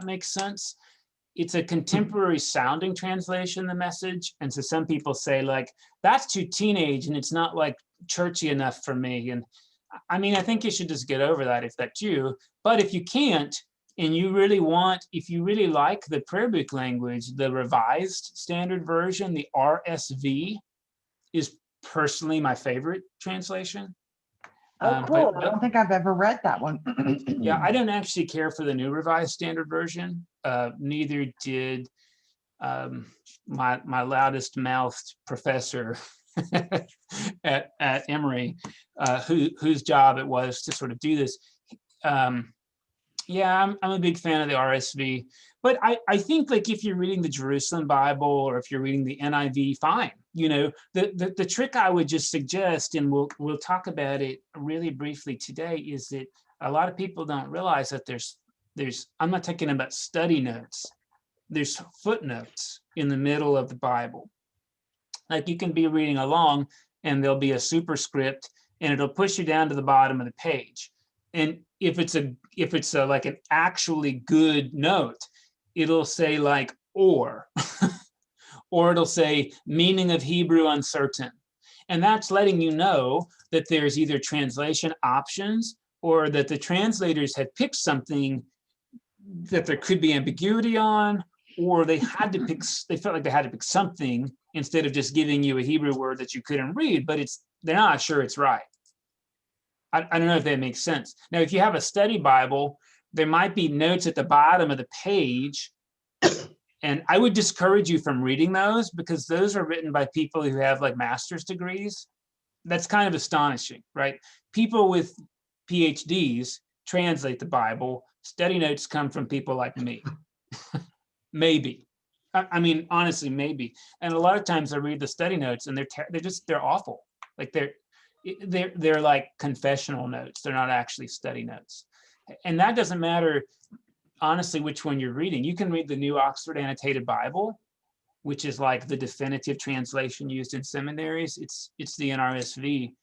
that makes sense. It's a contemporary sounding translation, the Message. And so some people say like, that's too teenage and it's not like churchy enough for me. And I mean, I think you should just get over that if that's you. But if you can't, and you really want, if you really like the prayer book language, the Revised Standard Version, the RSV is personally my favorite translation. Oh, cool. I don't think I've ever read that one. Yeah, I don't actually care for the new Revised Standard Version. Neither did my loudest mouthed professor at Emory, whose job it was to sort of do this. Yeah, I'm a big fan of the RSV, but I think like if you're reading the Jerusalem Bible or if you're reading the NIV, fine. You know, the trick I would just suggest, and we'll talk about it really briefly today, is that a lot of people don't realize that there's I'm not talking about study notes. There's footnotes in the middle of the Bible. Like you can be reading along and there'll be a superscript and it'll push you down to the bottom of the page. And if it's a like an actually good note, it'll say like or or it'll say meaning of Hebrew uncertain. And that's letting you know that there's either translation options or that the translators had picked something that there could be ambiguity on, or they felt like they had to pick something instead of just giving you a Hebrew word that you couldn't read, but they're not sure it's right. I don't know if that makes sense. Now, if you have a study Bible, there might be notes at the bottom of the page. And I would discourage you from reading those because those are written by people who have like master's degrees. That's kind of astonishing, right? People with PhDs translate the Bible. Study notes come from people like me. Maybe. I mean, honestly, maybe. And a lot of times I read the study notes and they're awful. Like they're like confessional notes. They're not actually study notes. And that doesn't matter, honestly, which one you're reading. You can read the New Oxford Annotated Bible, which is like the definitive translation used in seminaries. It's the NRSV,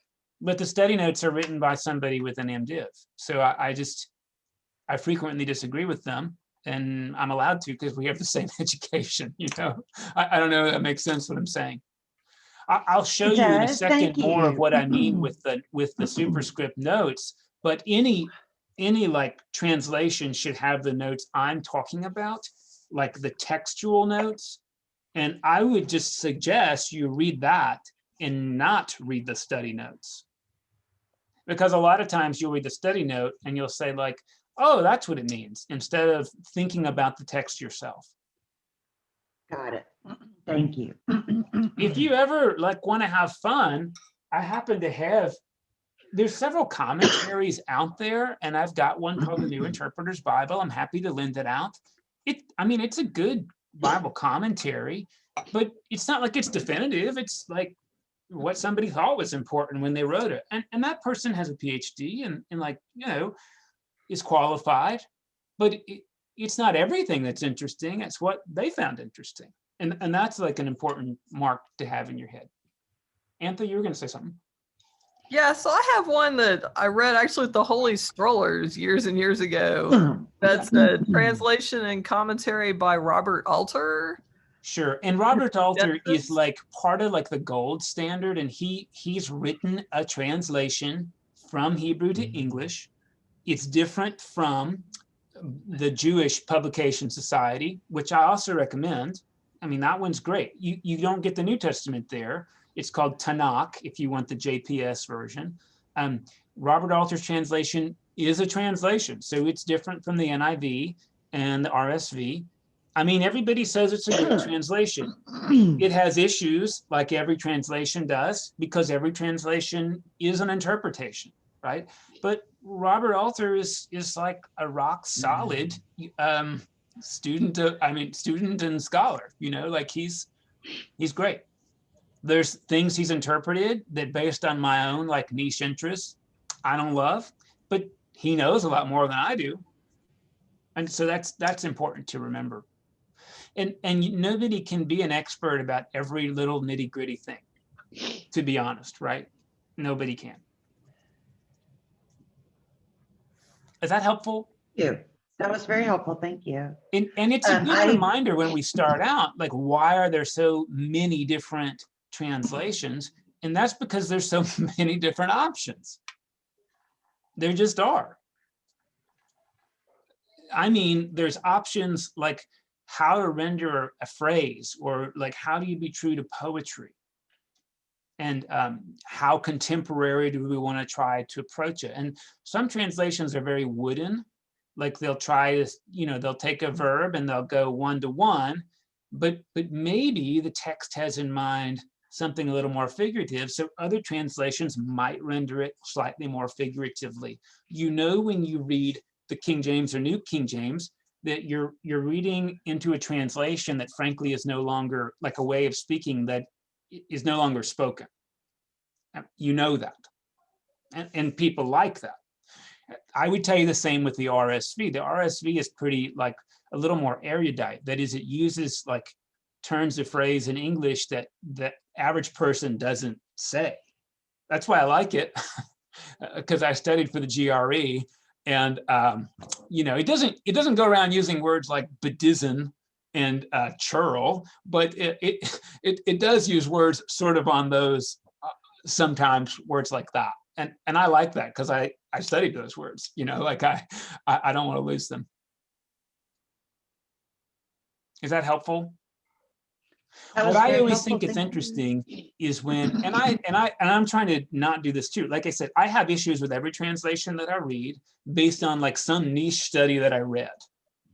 but the study notes are written by somebody with an MDiv. So I frequently disagree with them, and I'm allowed to because we have the same education. You know, I don't know if that makes sense what I'm saying. I'll show you in a second more of what I mean with the superscript notes, but any like translation should have the notes I'm talking about, like the textual notes. And I would just suggest you read that and not read the study notes. Because a lot of times you'll read the study note and you'll say like, oh, that's what it means, instead of thinking about the text yourself. Got it. Thank you. If you ever like want to have fun, I happen to have, there's several commentaries out there, and I've got one called the New Interpreter's Bible. I'm happy to lend it out. I mean, it's a good Bible commentary, but it's not like it's definitive. It's like what somebody thought was important when they wrote it. And that person has a PhD and like, you know, is qualified, but it's not everything that's interesting. It's what they found interesting. And that's like an important mark to have in your head. Anthony, you were going to say something. Yeah, so I have one that I read actually with the Holy Strollers years and years ago. That's a translation and commentary by Robert Alter. Sure, and Robert Alter is like part of like the gold standard, and he's written a translation from Hebrew to English. It's different from the Jewish Publication Society, which I also recommend. I mean, that one's great. You don't get the New Testament there. It's called Tanakh, if you want the JPS version. Robert Alter's translation is a translation, so it's different from the NIV and the RSV. I mean, everybody says it's a good translation. It has issues, like every translation does, because every translation is an interpretation, right? But Robert Alter is like a rock solid student and scholar. You know, like he's great. There's things he's interpreted that, based on my own like niche interests, I don't love, but he knows a lot more than I do. And so that's important to remember. And nobody can be an expert about every little nitty gritty thing, to be honest, right? Nobody can. Is that helpful? Yeah. That was very helpful. Thank you. And it's a good reminder when we start out, like, why are there so many different translations? And that's because there's so many different options. There just are. I mean, there's options like how to render a phrase, or like how do you be true to poetry? And how contemporary do we want to try to approach it? And some translations are very wooden. Like they'll try to, they'll take a verb and they'll go one-to-one, but maybe the text has in mind something a little more figurative. So other translations might render it slightly more figuratively. When you read the King James or New King James, that you're reading into a translation that frankly is no longer like a way of speaking that is no longer spoken. That. And people like that. I would tell you the same with the RSV. The RSV is pretty like a little more erudite. That is, it uses like turns of phrase in English that the average person doesn't say. That's why I like it, because I studied for the GRE, and it doesn't go around using words like bedizen and churl, but it does use words sort of on those sometimes words like that. And I like that because I studied those words, like I don't want to lose them. Is that helpful? What I always think is interesting is when, and I'm trying to not do this too. Like I said, I have issues with every translation that I read based on like some niche study that I read,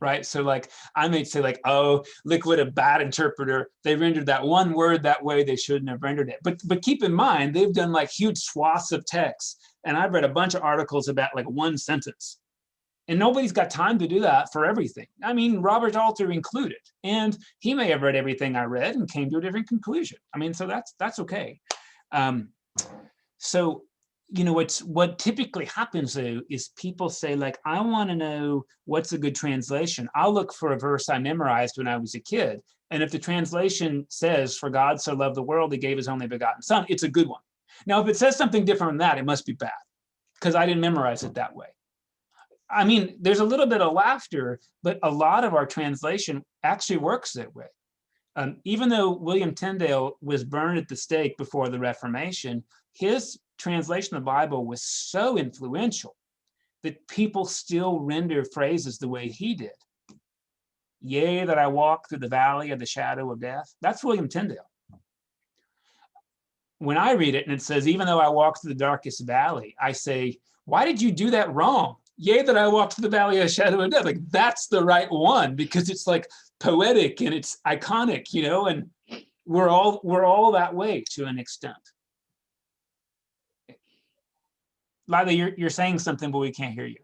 right? So like I may say like, oh, look what a bad interpreter, they rendered that one word that way, they shouldn't have rendered it. But keep in mind, they've done like huge swaths of text, and I've read a bunch of articles about like one sentence. And nobody's got time to do that for everything. I mean, Robert Alter included, and he may have read everything I read and came to a different conclusion. I mean, so that's okay. So, what typically happens though is people say like, I want to know what's a good translation. I'll look for a verse I memorized when I was a kid. And if the translation says, for God so loved the world, he gave his only begotten son, it's a good one. Now, if it says something different from that, it must be bad because I didn't memorize it that way. I mean, there's a little bit of laughter, but a lot of our translation actually works that way. Even though William Tyndale was burned at the stake before the Reformation, his translation of the Bible was so influential that people still render phrases the way he did. Yea, that I walk through the valley of the shadow of death. That's William Tyndale. When I read it and it says, even though I walk through the darkest valley, I say, why did you do that wrong? Yea, that I walk through the valley of the shadow of death. Like that's the right one because it's like poetic and it's iconic, and we're all that way to an extent. Lila, you're saying something, but we can't hear you.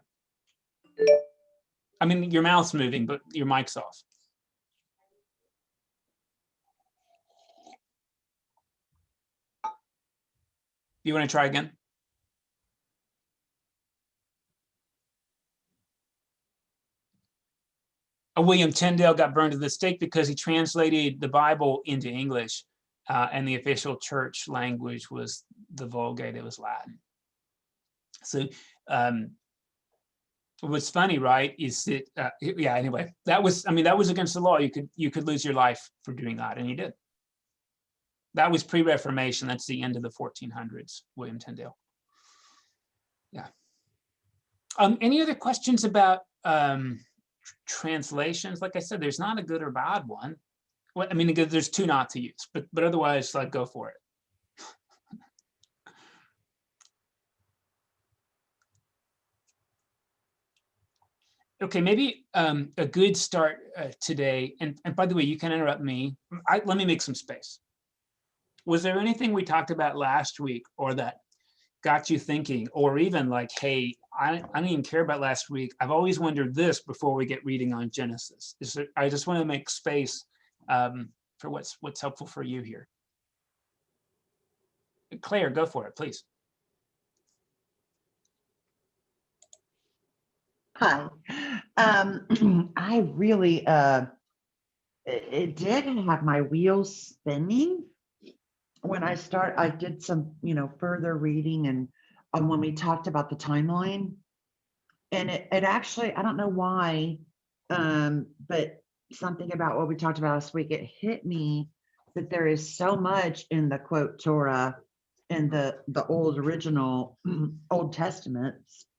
I mean, your mouth's moving, but your mic's off. You want to try again? William Tyndale got burned at the stake because he translated the Bible into English, and the official church language was the Vulgate, it was Latin. So what's funny, right, is that, anyway, that was against the law. You could lose your life for doing that, and he did. That was pre-Reformation. That's the end of the 1400s, William Tyndale. Yeah. Any other questions about translations? Like I said, there's not a good or bad one. Well, I mean, there's two not to use, but otherwise, like, go for it. Okay, maybe a good start today, and by the way, you can interrupt me. Let me make some space. Was there anything we talked about last week or that got you thinking, or even like, hey, I didn't even care about last week. I've always wondered this before we get reading on Genesis. I just want to make space for what's helpful for you here. Claire, go for it, please. Hi. I really, it did have my wheels spinning when I did some, further reading and when we talked about the timeline. And it actually, I don't know why, but something about what we talked about last week, it hit me that there is so much in the quote Torah and the old original Old Testament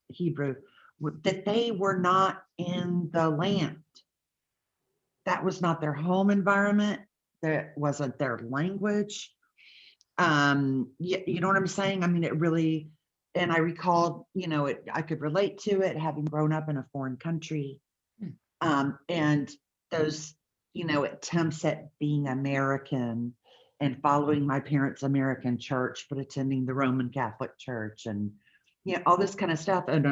Hebrew that they were not in the land. That was not their home environment. That wasn't their language. You know what I'm saying? I mean, it really, and I recalled, I could relate to it having grown up in a foreign country. And those, attempts at being American and following my parents' American church, but attending the Roman Catholic Church and, all this kind of stuff. And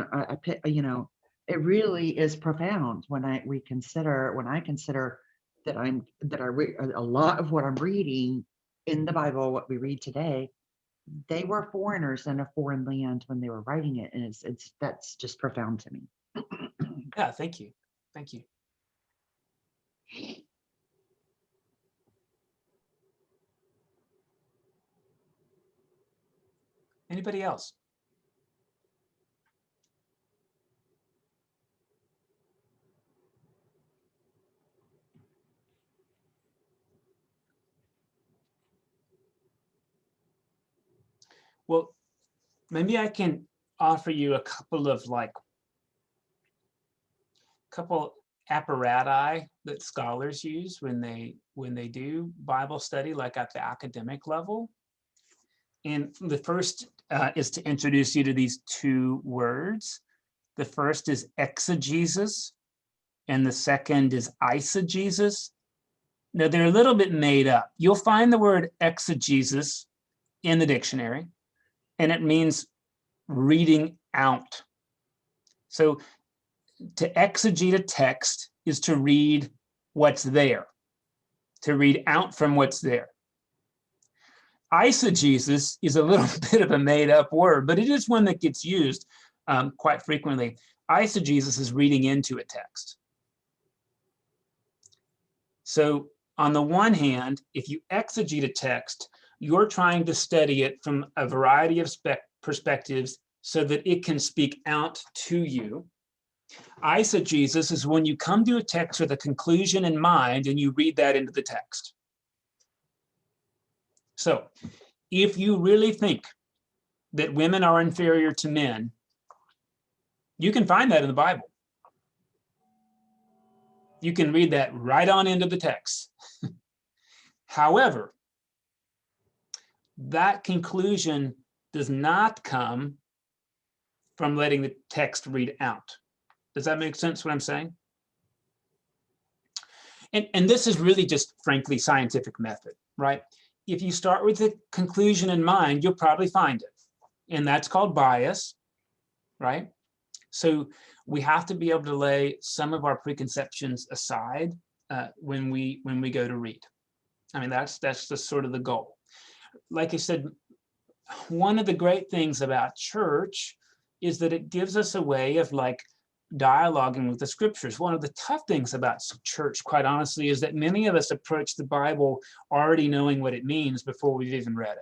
it really is profound when I consider that a lot of what I'm reading in the Bible, what we read today, they were foreigners in a foreign land when they were writing it. And that's just profound to me. Yeah, thank you. Thank you. Anybody else? Well, maybe I can offer you a couple of apparati that scholars use when they do Bible study, like at the academic level. And the first is to introduce you to these two words. The first is exegesis, and the second is eisegesis. Now, they're a little bit made up. You'll find the word exegesis in the dictionary, and it means reading out. So to exegete a text is to read what's there, to read out from what's there. Eisegesis is a little bit of a made up word, but it is one that gets used quite frequently. Eisegesis is reading into a text. So on the one hand, if you exegete a text, you're trying to study it from a variety of perspectives so that it can speak out to you. Eisegesis is when you come to a text with a conclusion in mind and you read that into the text. So if you really think that women are inferior to men, you can find that in the Bible. You can read that right on into the text. However, that conclusion does not come from letting the text read out. Does that make sense what I'm saying? And this is really just, frankly, scientific method, right? If you start with the conclusion in mind, you'll probably find it. And that's called bias, right? So we have to be able to lay some of our preconceptions aside when we go to read. I mean, that's the sort of the goal. Like I said, one of the great things about church is that it gives us a way of dialoguing with the scriptures. One of the tough things about church, quite honestly, is that many of us approach the Bible already knowing what it means before we've even read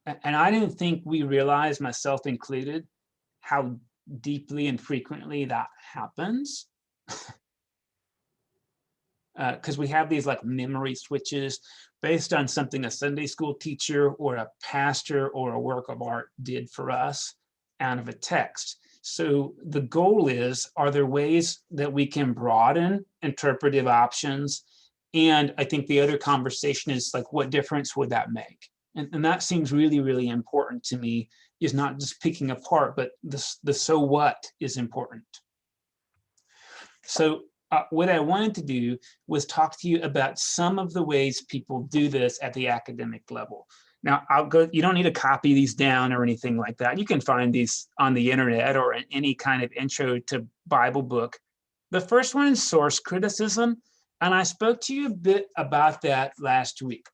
it. And I don't think we realize, myself included, how deeply and frequently that happens. Because we have these memory switches based on something a Sunday school teacher or a pastor or a work of art did for us out of a text. So the goal is, are there ways that we can broaden interpretive options? And I think the other conversation is what difference would that make? And that seems really, really important to me, is not just picking apart, but the so what is important. So what I wanted to do was talk to you about some of the ways people do this at the academic level. Now, you don't need to copy these down or anything like that. You can find these on the internet or in any kind of intro to Bible book. The first one is source criticism, and I spoke to you a bit about that last week.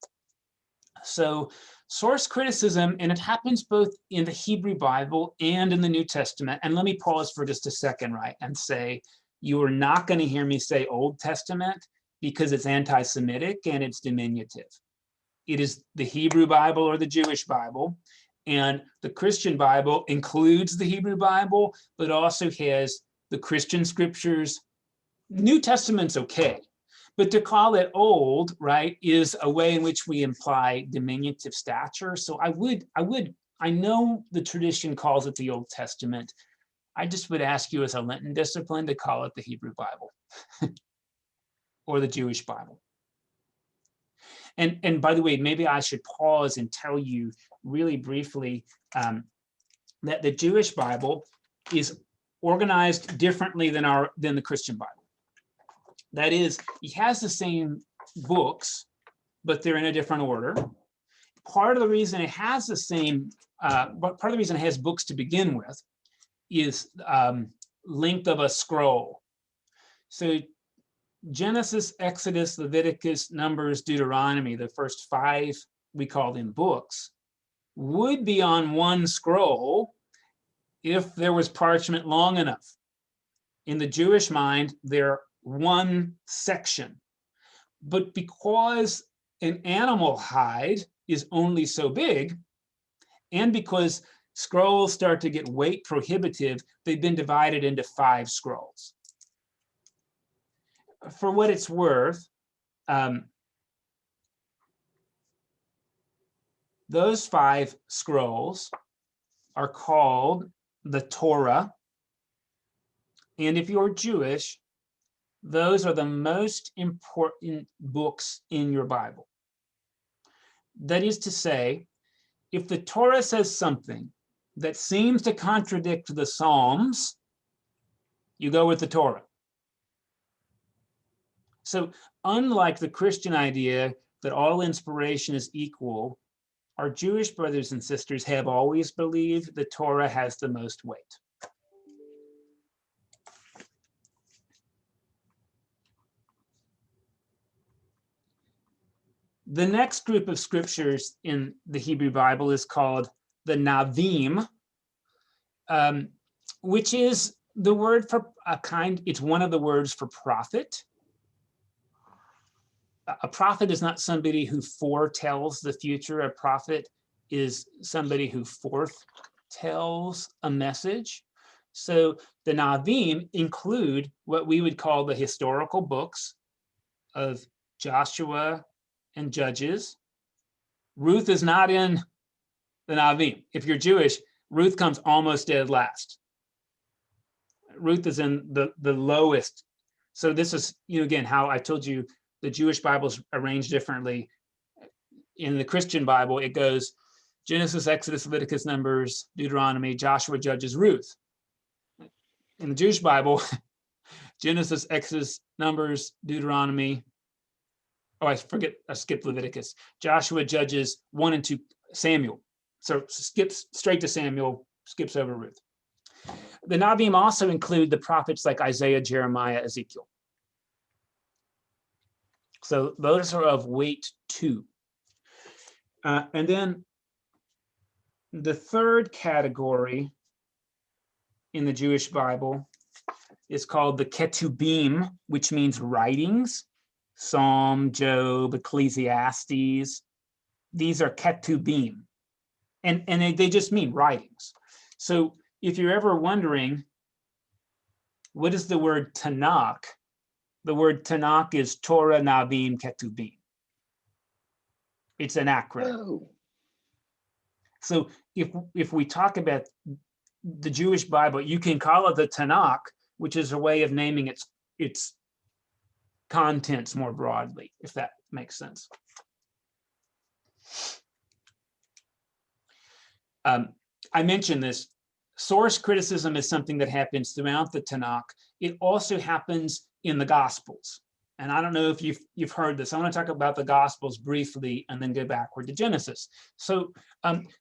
So source criticism, and it happens both in the Hebrew Bible and in the New Testament. And let me pause for just a second, right, and say, you are not going to hear me say Old Testament because it's anti-Semitic and it's diminutive. It is the Hebrew Bible or the Jewish Bible. And the Christian Bible includes the Hebrew Bible, but also has the Christian scriptures. New Testament's okay, but to call it old, right, is a way in which we imply diminutive stature. So I know the tradition calls it the Old Testament. I just would ask you as a Lenten discipline to call it the Hebrew Bible or the Jewish Bible. And by the way, maybe I should pause and tell you really briefly that the Jewish Bible is organized differently than the Christian Bible. That is, it has the same books, but they're in a different order. Part of the reason it has the same, part of the reason it has books to begin with is length of a scroll. So Genesis, Exodus, Leviticus, Numbers, Deuteronomy, the first 5, we call them books, would be on one scroll if there was parchment long enough. In the Jewish mind, they're one section. But because an animal hide is only so big, and because scrolls start to get weight prohibitive, they've been divided into 5 scrolls. For what it's worth, those 5 scrolls are called the Torah. And if you're Jewish, those are the most important books in your Bible. That is to say, if the Torah says something that seems to contradict the Psalms, you go with the Torah. So unlike the Christian idea that all inspiration is equal, our Jewish brothers and sisters have always believed the Torah has the most weight. The next group of scriptures in the Hebrew Bible is called the Navim, which is the word for it's one of the words for prophet. A prophet is not somebody who foretells the future. A prophet is somebody who foretells a message. So the Navim include what we would call the historical books of Joshua and Judges. Ruth is not in the Navim. If you're Jewish, Ruth comes almost dead last. Ruth is in the lowest. So this is, again, how I told you the Jewish Bible's arranged differently. In the Christian Bible, it goes Genesis, Exodus, Leviticus, Numbers, Deuteronomy, Joshua, Judges, Ruth. In the Jewish Bible, Genesis, Exodus, Numbers, Deuteronomy. Oh, I skipped Leviticus. Joshua, Judges, 1 and 2, Samuel. So skips straight to Samuel, skips over Ruth. The Navim also include the prophets like Isaiah, Jeremiah, Ezekiel. So those are of weight too. And then the third category in the Jewish Bible is called the Ketubim, which means writings. Psalm, Job, Ecclesiastes. These are Ketubim. And they just mean writings. So if you're ever wondering, what is the word Tanakh? The word Tanakh is Torah, Navim, Ketubim. It's an acronym. Oh. So if we talk about the Jewish Bible, you can call it the Tanakh, which is a way of naming its contents more broadly, if that makes sense. I mentioned this. Source criticism is something that happens throughout the Tanakh. It also happens in the Gospels. And I don't know if you've heard this. I want to talk about the Gospels briefly and then go backward to Genesis. So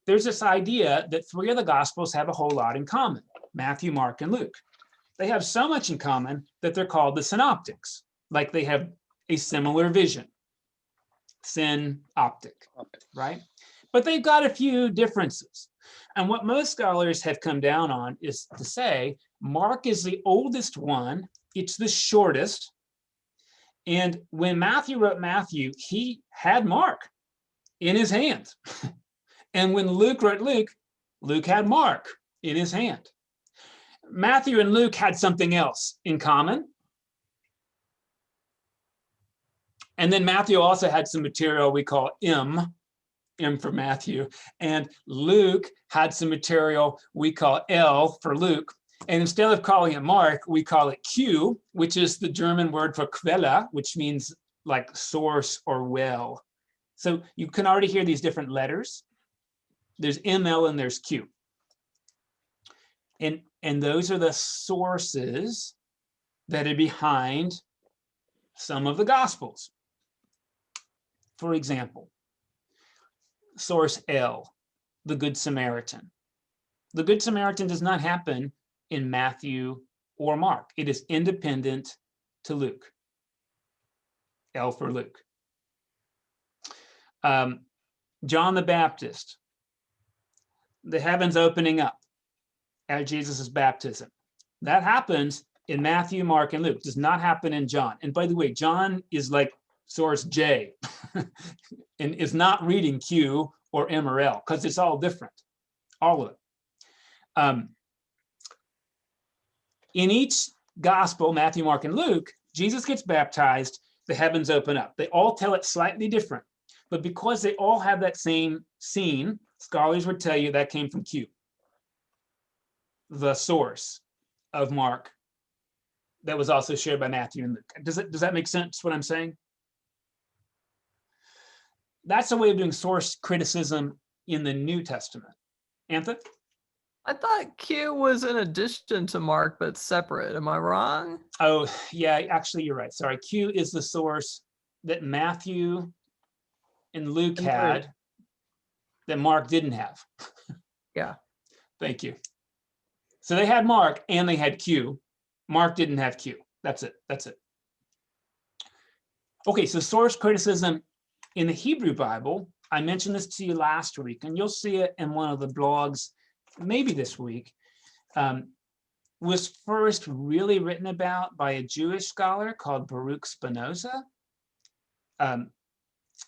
there's this idea that 3 of the Gospels have a whole lot in common: Matthew, Mark, and Luke. They have so much in common that they're called the Synoptics, like they have a similar vision. Synoptic, right? But they've got a few differences. And what most scholars have come down on is to say Mark is the oldest one, it's the shortest. And when Matthew wrote Matthew, he had Mark in his hand. And when Luke wrote Luke, Luke had Mark in his hand. Matthew and Luke had something else in common. And then Matthew also had some material we call M for Matthew. And Luke had some material we call L for Luke. And instead of calling it Mark, we call it Q, which is the German word for Quelle, which means like source or well. So you can already hear these different letters. There's ML and there's Q. And those are the sources that are behind some of the Gospels. For example, source L, the Good Samaritan. The Good Samaritan does not happen in Matthew or Mark. It is independent to Luke. L for Luke. John the Baptist, the heavens opening up at Jesus' baptism. That happens in Matthew, Mark, and Luke. It does not happen in John. And by the way, John is like source J and is not reading Q or M or L because it's all different, all of it. In each gospel, Matthew, Mark, and Luke, Jesus gets baptized, the heavens open up. They all tell it slightly different, but because they all have that same scene, scholars would tell you that came from Q, the source of Mark that was also shared by Matthew and Luke. Does that make sense, what I'm saying? That's a way of doing source criticism in the New Testament. Anthony? I thought Q was in addition to Mark, but separate. Am I wrong? Oh, yeah, actually, you're right. Sorry. Q is the source that Matthew and Luke had that Mark didn't have. Yeah. Thank you. So they had Mark and they had Q. Mark didn't have Q. That's it. That's it. Okay, so source criticism in the Hebrew Bible, I mentioned this to you last week, and you'll see it in one of the blogs maybe this week, was first really written about by a Jewish scholar called Baruch Spinoza.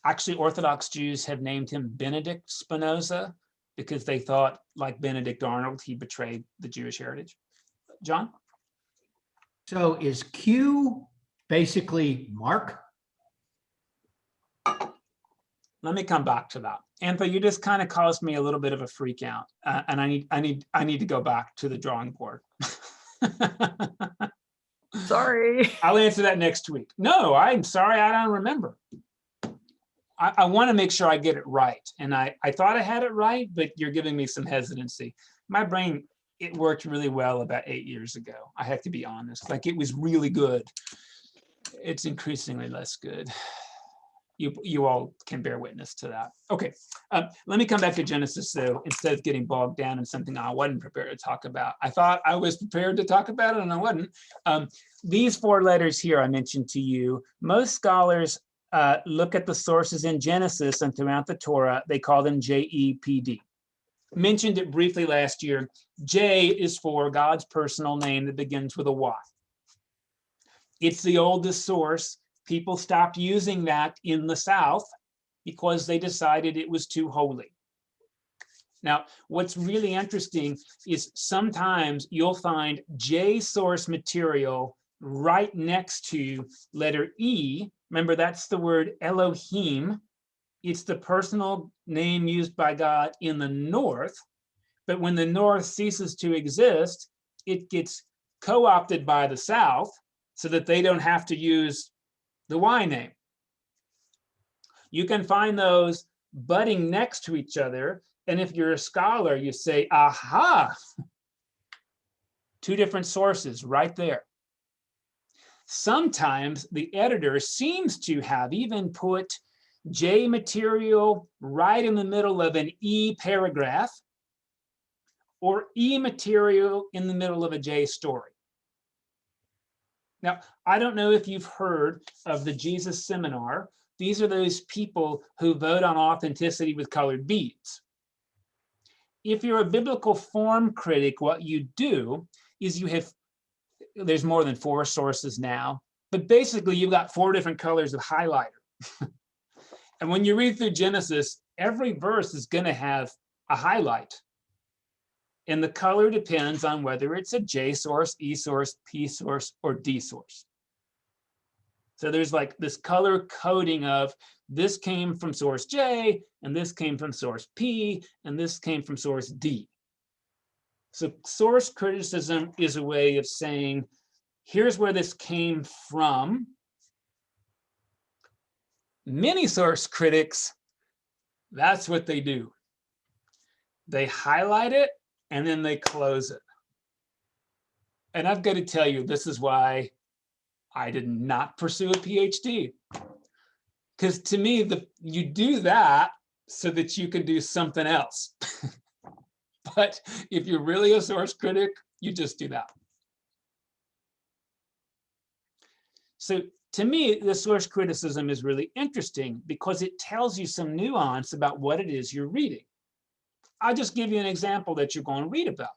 Actually, Orthodox Jews have named him Benedict Spinoza because they thought, like Benedict Arnold, he betrayed the Jewish heritage. John? So is Q basically Mark? Let me come back to that. Anthony, you just kind of caused me a little bit of a freak out, and I need to go back to the drawing board. Sorry. I'll answer that next week. No, I'm sorry, I don't remember. I want to make sure I get it right, and I thought I had it right, but you're giving me some hesitancy. My brain, it worked really well about 8 years ago. I have to be honest. Like, it was really good. It's increasingly less good. You all can bear witness to that. Okay, let me come back to Genesis, though, instead of getting bogged down in something I wasn't prepared to talk about. I thought I was prepared to talk about it, and I wasn't. These 4 letters here I mentioned to you, most scholars look at the sources in Genesis and throughout the Torah, they call them JEPD. Mentioned it briefly last year. J is for God's personal name that begins with a Y. It's the oldest source. People stopped using that in the South because they decided it was too holy. Now, what's really interesting is sometimes you'll find J source material right next to letter E. Remember, that's the word Elohim. It's the personal name used by God in the North. But when the North ceases to exist, it gets co-opted by the South so that they don't have to use the Y name. You can find those butting next to each other. And if you're a scholar, you say, aha, 2 different sources right there. Sometimes the editor seems to have even put J material right in the middle of an E paragraph or E material in the middle of a J story. Now, I don't know if you've heard of the Jesus Seminar. These are those people who vote on authenticity with colored beads. If you're a biblical form critic, what you do is there's more than 4 sources now, but basically you've got 4 different colors of highlighter. And when you read through Genesis, every verse is going to have a highlight. And the color depends on whether it's a J source, E source, P source, or D source. So there's like this color coding of this came from source J, and this came from source P, and this came from source D. So source criticism is a way of saying, here's where this came from. Many source critics, that's what they do. They highlight it and then they close it. And I've got to tell you, this is why I did not pursue a PhD. Because to me, you do that so that you can do something else. But if you're really a source critic, you just do that. So to me, the source criticism is really interesting because it tells you some nuance about what it is you're reading. I'll just give you an example that you're going to read about.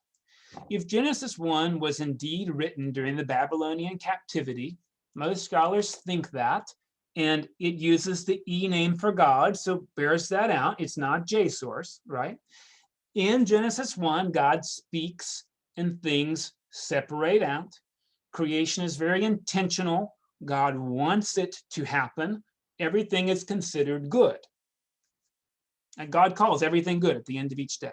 If Genesis 1 was indeed written during the Babylonian captivity, most scholars think that, and it uses the E name for God, so bears that out. It's not J source, right? In Genesis 1, God speaks and things separate out. Creation is very intentional. God wants it to happen. Everything is considered good. And God calls everything good at the end of each day.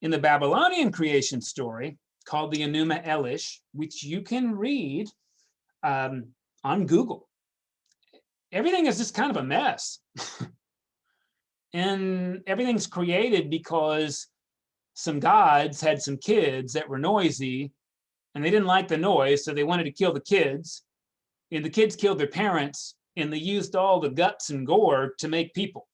In the Babylonian creation story, called the Enuma Elish, which you can read on Google, everything is just kind of a mess. And everything's created because some gods had some kids that were noisy, and they didn't like the noise, so they wanted to kill the kids. And the kids killed their parents, and they used all the guts and gore to make people.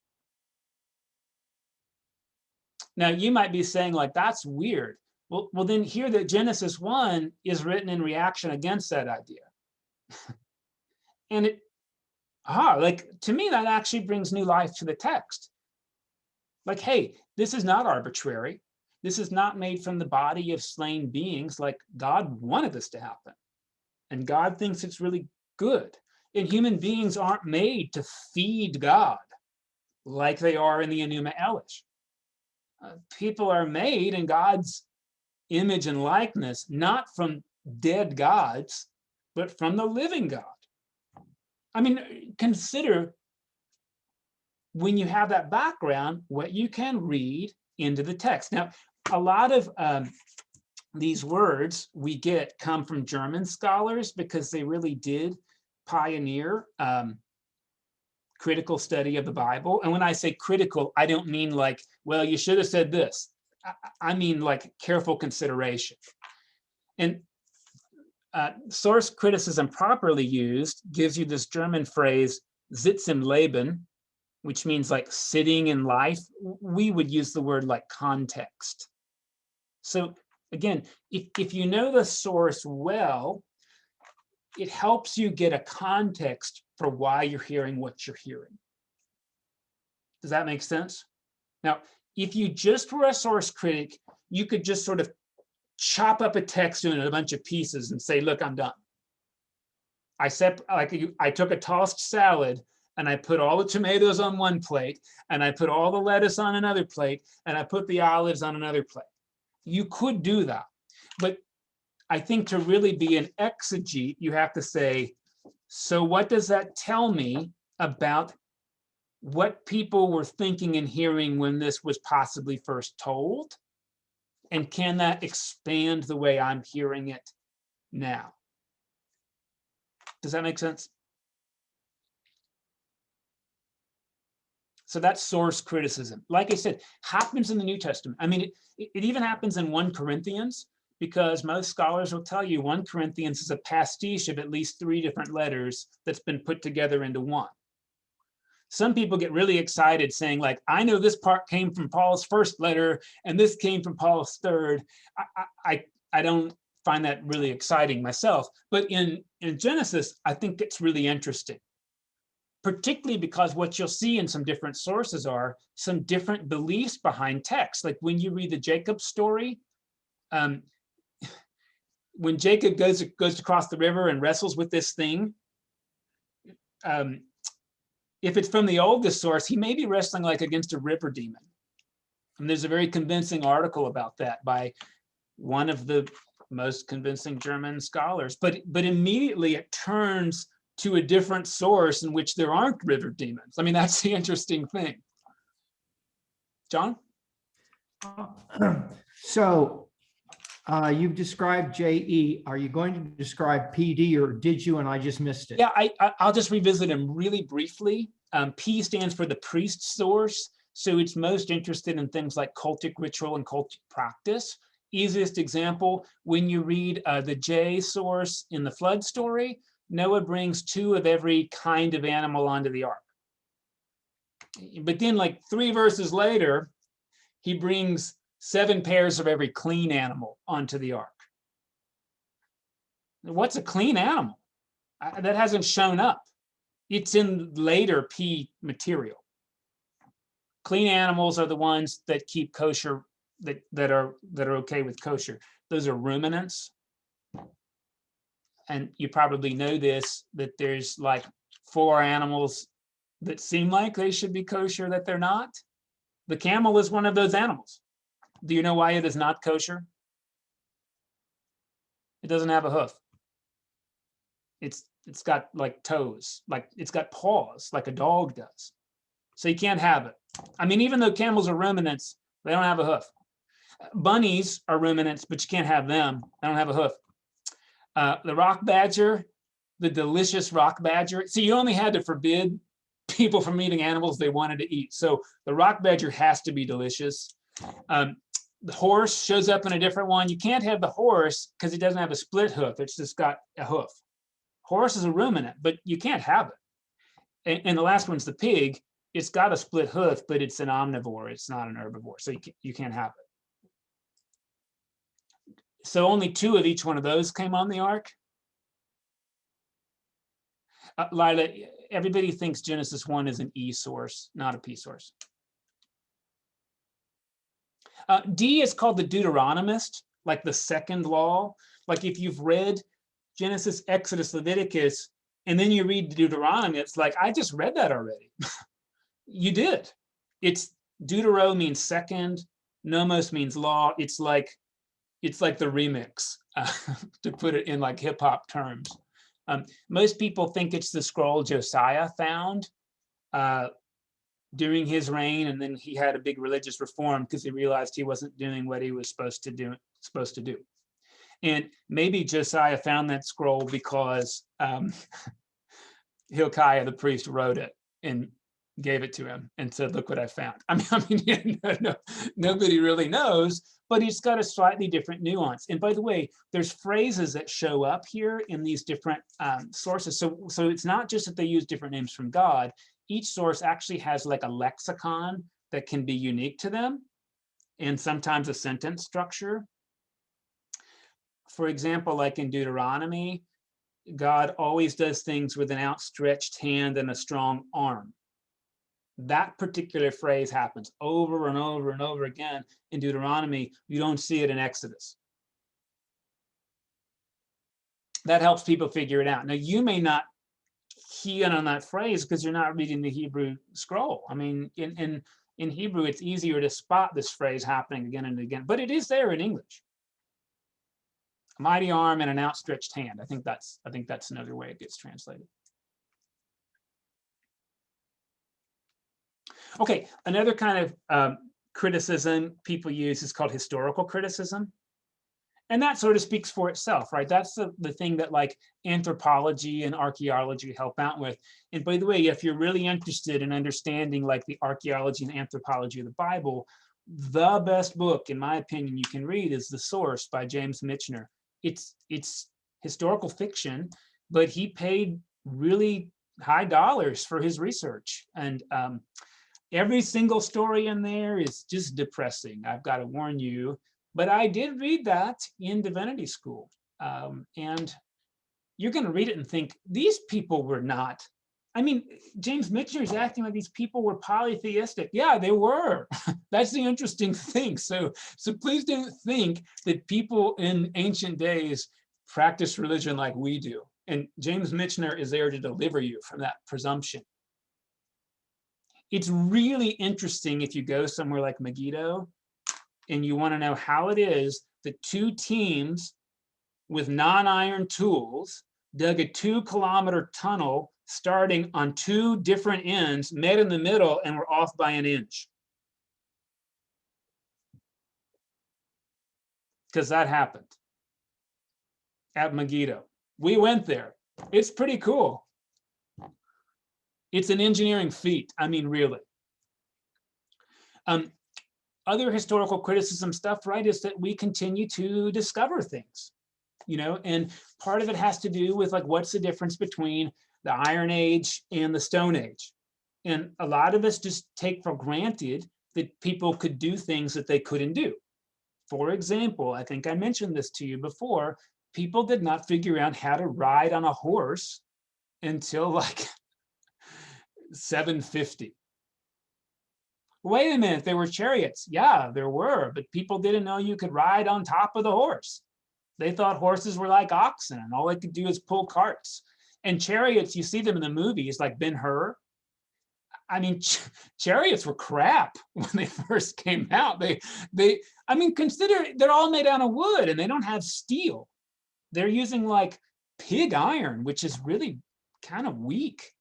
Now, you might be saying, like, that's weird. Well, then hear that Genesis 1 is written in reaction against that idea. And like, to me, that actually brings new life to the text. Like, hey, this is not arbitrary. This is not made from the body of slain beings. Like, God wanted this to happen. And God thinks it's really good. And human beings aren't made to feed God like they are in the Enuma Elish. People are made in God's image and likeness, not from dead gods, but from the living God. I mean, consider when you have that background, what you can read into the text. Now, a lot of these words we get come from German scholars because they really did pioneer critical study of the Bible. And when I say critical, I don't mean like, well, you should have said this. I mean like careful consideration. And source criticism properly used gives you this German phrase, Sitz im Leben, which means like sitting in life. We would use the word like context. So again, if you know the source well, it helps you get a context for why you're hearing what you're hearing. Does that make sense? Now, if you just were a source critic, you could just sort of chop up a text into a bunch of pieces and say, look, I'm done. I took a tossed salad and I put all the tomatoes on one plate, and I put all the lettuce on another plate, and I put the olives on another plate. You could do that. But I think to really be an exegete, you have to say, so what does that tell me about what people were thinking and hearing when this was possibly first told? And can that expand the way I'm hearing it now? Does that make sense? So that's source criticism. Like I said, happens in the New Testament. I mean, it even happens in 1 Corinthians, because most scholars will tell you 1 Corinthians is a pastiche of at least 3 different letters that's been put together into one. Some people get really excited saying, like, I know this part came from Paul's first letter and this came from Paul's third. I don't find that really exciting myself. But in Genesis, I think it's really interesting, particularly because what you'll see in some different sources are some different beliefs behind text. Like when you read the Jacob story, when Jacob goes across the river and wrestles with this thing, if it's from the oldest source, he may be wrestling like against a river demon. And there's a very convincing article about that by one of the most convincing German scholars. But immediately it turns to a different source in which there aren't river demons. I mean, that's the interesting thing. John? So you've described JE. Are you going to describe PD, or did you and I just missed it? Yeah, I'll just revisit him really briefly. P stands for the priest source. So it's most interested in things like cultic ritual and cultic practice. Easiest example, when you read the J source in the flood story, Noah brings 2 of every kind of animal onto the ark. But then like 3 verses later, he brings 7 pairs of every clean animal onto the ark. What's a clean animal? That hasn't shown up. It's in later P material. Clean animals are the ones that keep kosher, that are okay with kosher. Those are ruminants. And you probably know this, that there's like 4 animals that seem like they should be kosher that they're not. The camel is one of those animals. Do you know why it is not kosher? It doesn't have a hoof. It's got like toes, like it's got paws, like a dog does. So you can't have it. I mean, even though camels are ruminants, they don't have a hoof. Bunnies are ruminants, but you can't have them. They don't have a hoof. The rock badger, the delicious rock badger. See, you only had to forbid people from eating animals they wanted to eat. So the rock badger has to be delicious. The horse shows up in a different one. You can't have the horse because it doesn't have a split hoof. It's just got a hoof. Horse is a ruminant, but you can't have it. And the last one's the pig. It's got a split hoof, but it's an omnivore. It's not an herbivore, so you can't have it. So only 2 of each one of those came on the ark. Lila, everybody thinks Genesis 1 is an E source, not a P source. D is called the Deuteronomist, like the second law. Like if you've read Genesis, Exodus, Leviticus, and then you read Deuteronomy, it's like, I just read that already. You did. It's Deutero means second, nomos means law. It's like the remix, to put it in like hip hop terms. Most people think it's the scroll Josiah found during his reign, and then he had a big religious reform because he realized he wasn't doing what he was supposed to do. And maybe Josiah found that scroll because Hilkiah the priest wrote it and gave it to him and said, "Look what I found." I mean, yeah, nobody really knows, but it's got a slightly different nuance. And by the way, there's phrases that show up here in these different sources. So it's not just that they use different names from God. Each source actually has like a lexicon that can be unique to them, and sometimes a sentence structure. For example, like in Deuteronomy, God always does things with an outstretched hand and a strong arm. That particular phrase happens over and over and over again in Deuteronomy. You don't see it in Exodus. That helps people figure it out. Now, you may not key in on that phrase because you're not reading the Hebrew scroll. I mean, in Hebrew, it's easier to spot this phrase happening again and again, but it is there in English. A mighty arm and an outstretched hand. I think that's another way it gets translated. Okay, another kind of criticism people use is called historical criticism. And that sort of speaks for itself, right? That's the thing that like anthropology and archaeology help out with. And by the way, if you're really interested in understanding like the archaeology and anthropology of the Bible, the best book, in my opinion, you can read is The Source by James Michener. It's historical fiction, but he paid really high dollars for his research. And every single story in there is just depressing. I've got to warn you. But I did read that in divinity school. And you're going to read it and think, these people were not. I mean, James Michener is acting like these people were polytheistic. Yeah, they were. That's the interesting thing. So please don't think that people in ancient days practiced religion like we do. And James Michener is there to deliver you from that presumption. It's really interesting if you go somewhere like Megiddo and you want to know how it is that two teams with non-iron tools dug a 2-kilometer tunnel starting on two different ends, met in the middle, and were off by an inch. Because that happened at Megiddo. We went there. It's pretty cool. It's an engineering feat. I mean, really. Other historical criticism stuff, right, is that we continue to discover things, you know, and part of it has to do with like, what's the difference between the Iron Age and the Stone Age? And a lot of us just take for granted that people could do things that they couldn't do. For example, I think I mentioned this to you before, people did not figure out how to ride on a horse until like 750. Wait a minute, there were chariots. Yeah, there were, but people didn't know you could ride on top of the horse. They thought horses were like oxen and all they could do is pull carts. And chariots, you see them in the movies like Ben-Hur. I mean, chariots were crap when they first came out. I mean, consider they're all made out of wood and they don't have steel. They're using like pig iron, which is really kind of weak,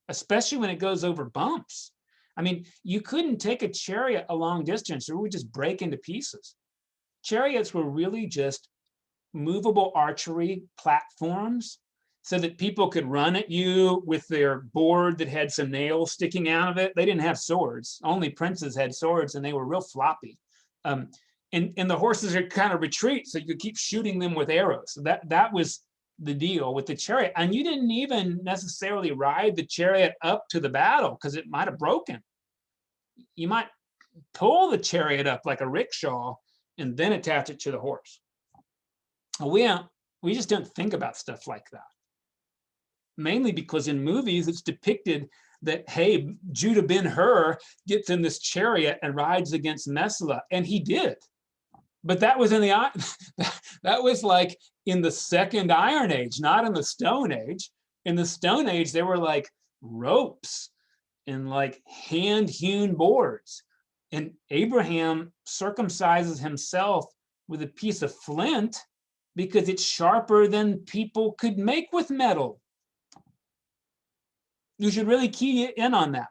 especially when it goes over bumps. I mean, you couldn't take a chariot a long distance or it would just break into pieces. Chariots were really just movable archery platforms so that people could run at you with their board that had some nails sticking out of it. They didn't have swords. Only princes had swords and they were real floppy. And the horses would kind of retreat so you could keep shooting them with arrows. So that was the deal with the chariot. And you didn't even necessarily ride the chariot up to the battle because it might have broken. You might pull the chariot up like a rickshaw and then attach it to the horse. We just don't think about stuff like that. Mainly because in movies, it's depicted that, hey, Judah Ben-Hur gets in this chariot and rides against Messala, and he did. But that was that was like in the Second Iron Age, not in the Stone Age. In the Stone Age, there were like ropes and like hand-hewn boards. And Abraham circumcises himself with a piece of flint because it's sharper than people could make with metal. You should really key in on that.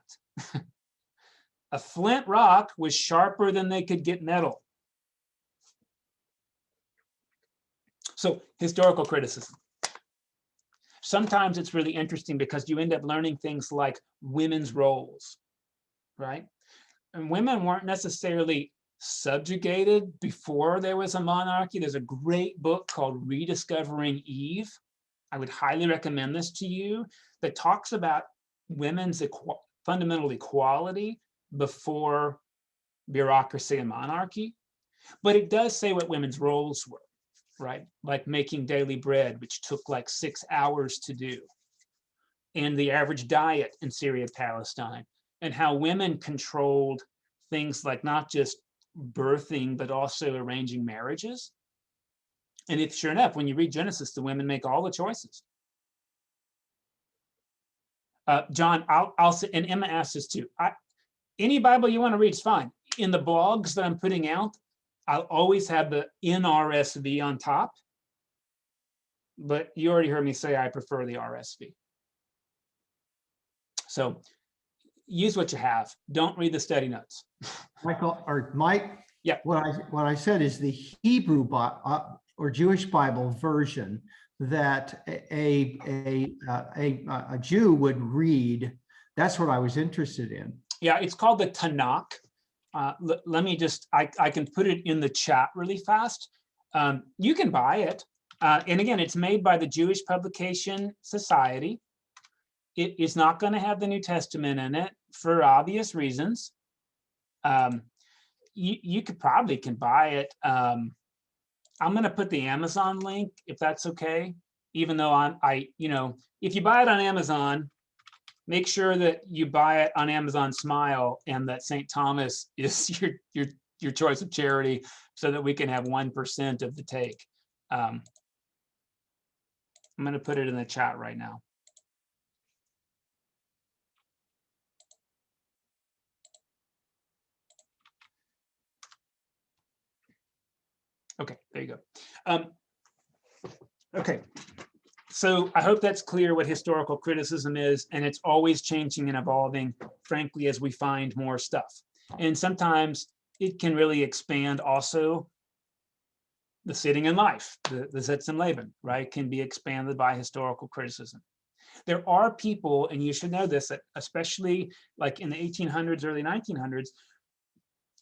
A flint rock was sharper than they could get metal. So, historical criticism. Sometimes it's really interesting because you end up learning things like women's roles, right? And women weren't necessarily subjugated before there was a monarchy. There's a great book called Rediscovering Eve. I would highly recommend this to you, that talks about women's fundamental equality before bureaucracy and monarchy. But it does say what women's roles were, right? Like making daily bread, which took like 6 hours to do, and the average diet in Syria, Palestine, and how women controlled things like not just birthing, but also arranging marriages. And if sure enough, when you read Genesis, the women make all the choices. John, I'll say, and Emma asked this too. Any Bible you want to read is fine. In the blogs that I'm putting out, I'll always have the NRSV on top. But you already heard me say I prefer the RSV. So use what you have. Don't read the study notes. Michael or Mike. Yeah. What I said is the Hebrew or Jewish Bible version that a Jew would read. That's what I was interested in. Yeah, it's called the Tanakh. Let me just, I can put it in the chat really fast. You can buy it. And again, it's made by the Jewish Publication Society. It is not going to have the New Testament in it for obvious reasons. You could probably can buy it. I'm going to put the Amazon link if that's okay. Even though if you buy it on Amazon, make sure that you buy it on Amazon Smile and that St. Thomas is your choice of charity, so that we can have 1% of the take. I'm going to put it in the chat right now. Okay, there you go. Okay, so I hope that's clear what historical criticism is, and it's always changing and evolving, frankly, as we find more stuff. And sometimes it can really expand also. The sitting in life, the Sitz im Leben, right, can be expanded by historical criticism. There are people, and you should know this, that especially like in the 1800s, early 1900s,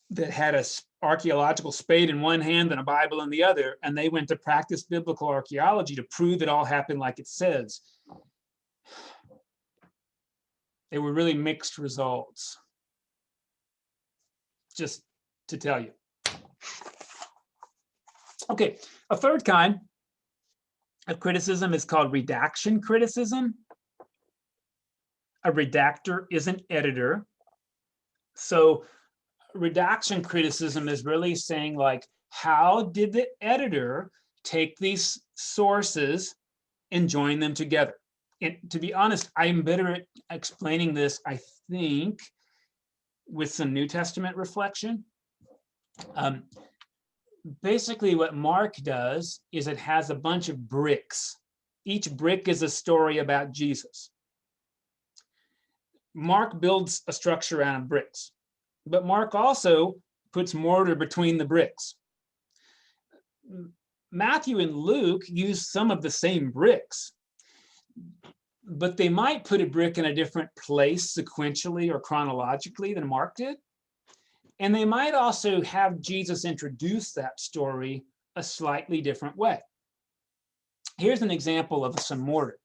that had a archaeological spade in one hand and a Bible in the other, and they went to practice biblical archaeology to prove it all happened like it says. They were really mixed results, just to tell you. Okay, a third kind of criticism is called redaction criticism. A redactor is an editor. So redaction criticism is really saying, like, how did the editor take these sources and join them together? And to be honest, I'm better at explaining this, I think, with some New Testament reflection. Basically, what Mark does is it has a bunch of bricks. Each brick is a story about Jesus. Mark builds a structure out of bricks, but Mark also puts mortar between the bricks. Matthew and Luke use some of the same bricks, but they might put a brick in a different place sequentially or chronologically than Mark did. And they might also have Jesus introduce that story a slightly different way. Here's an example of some mortar.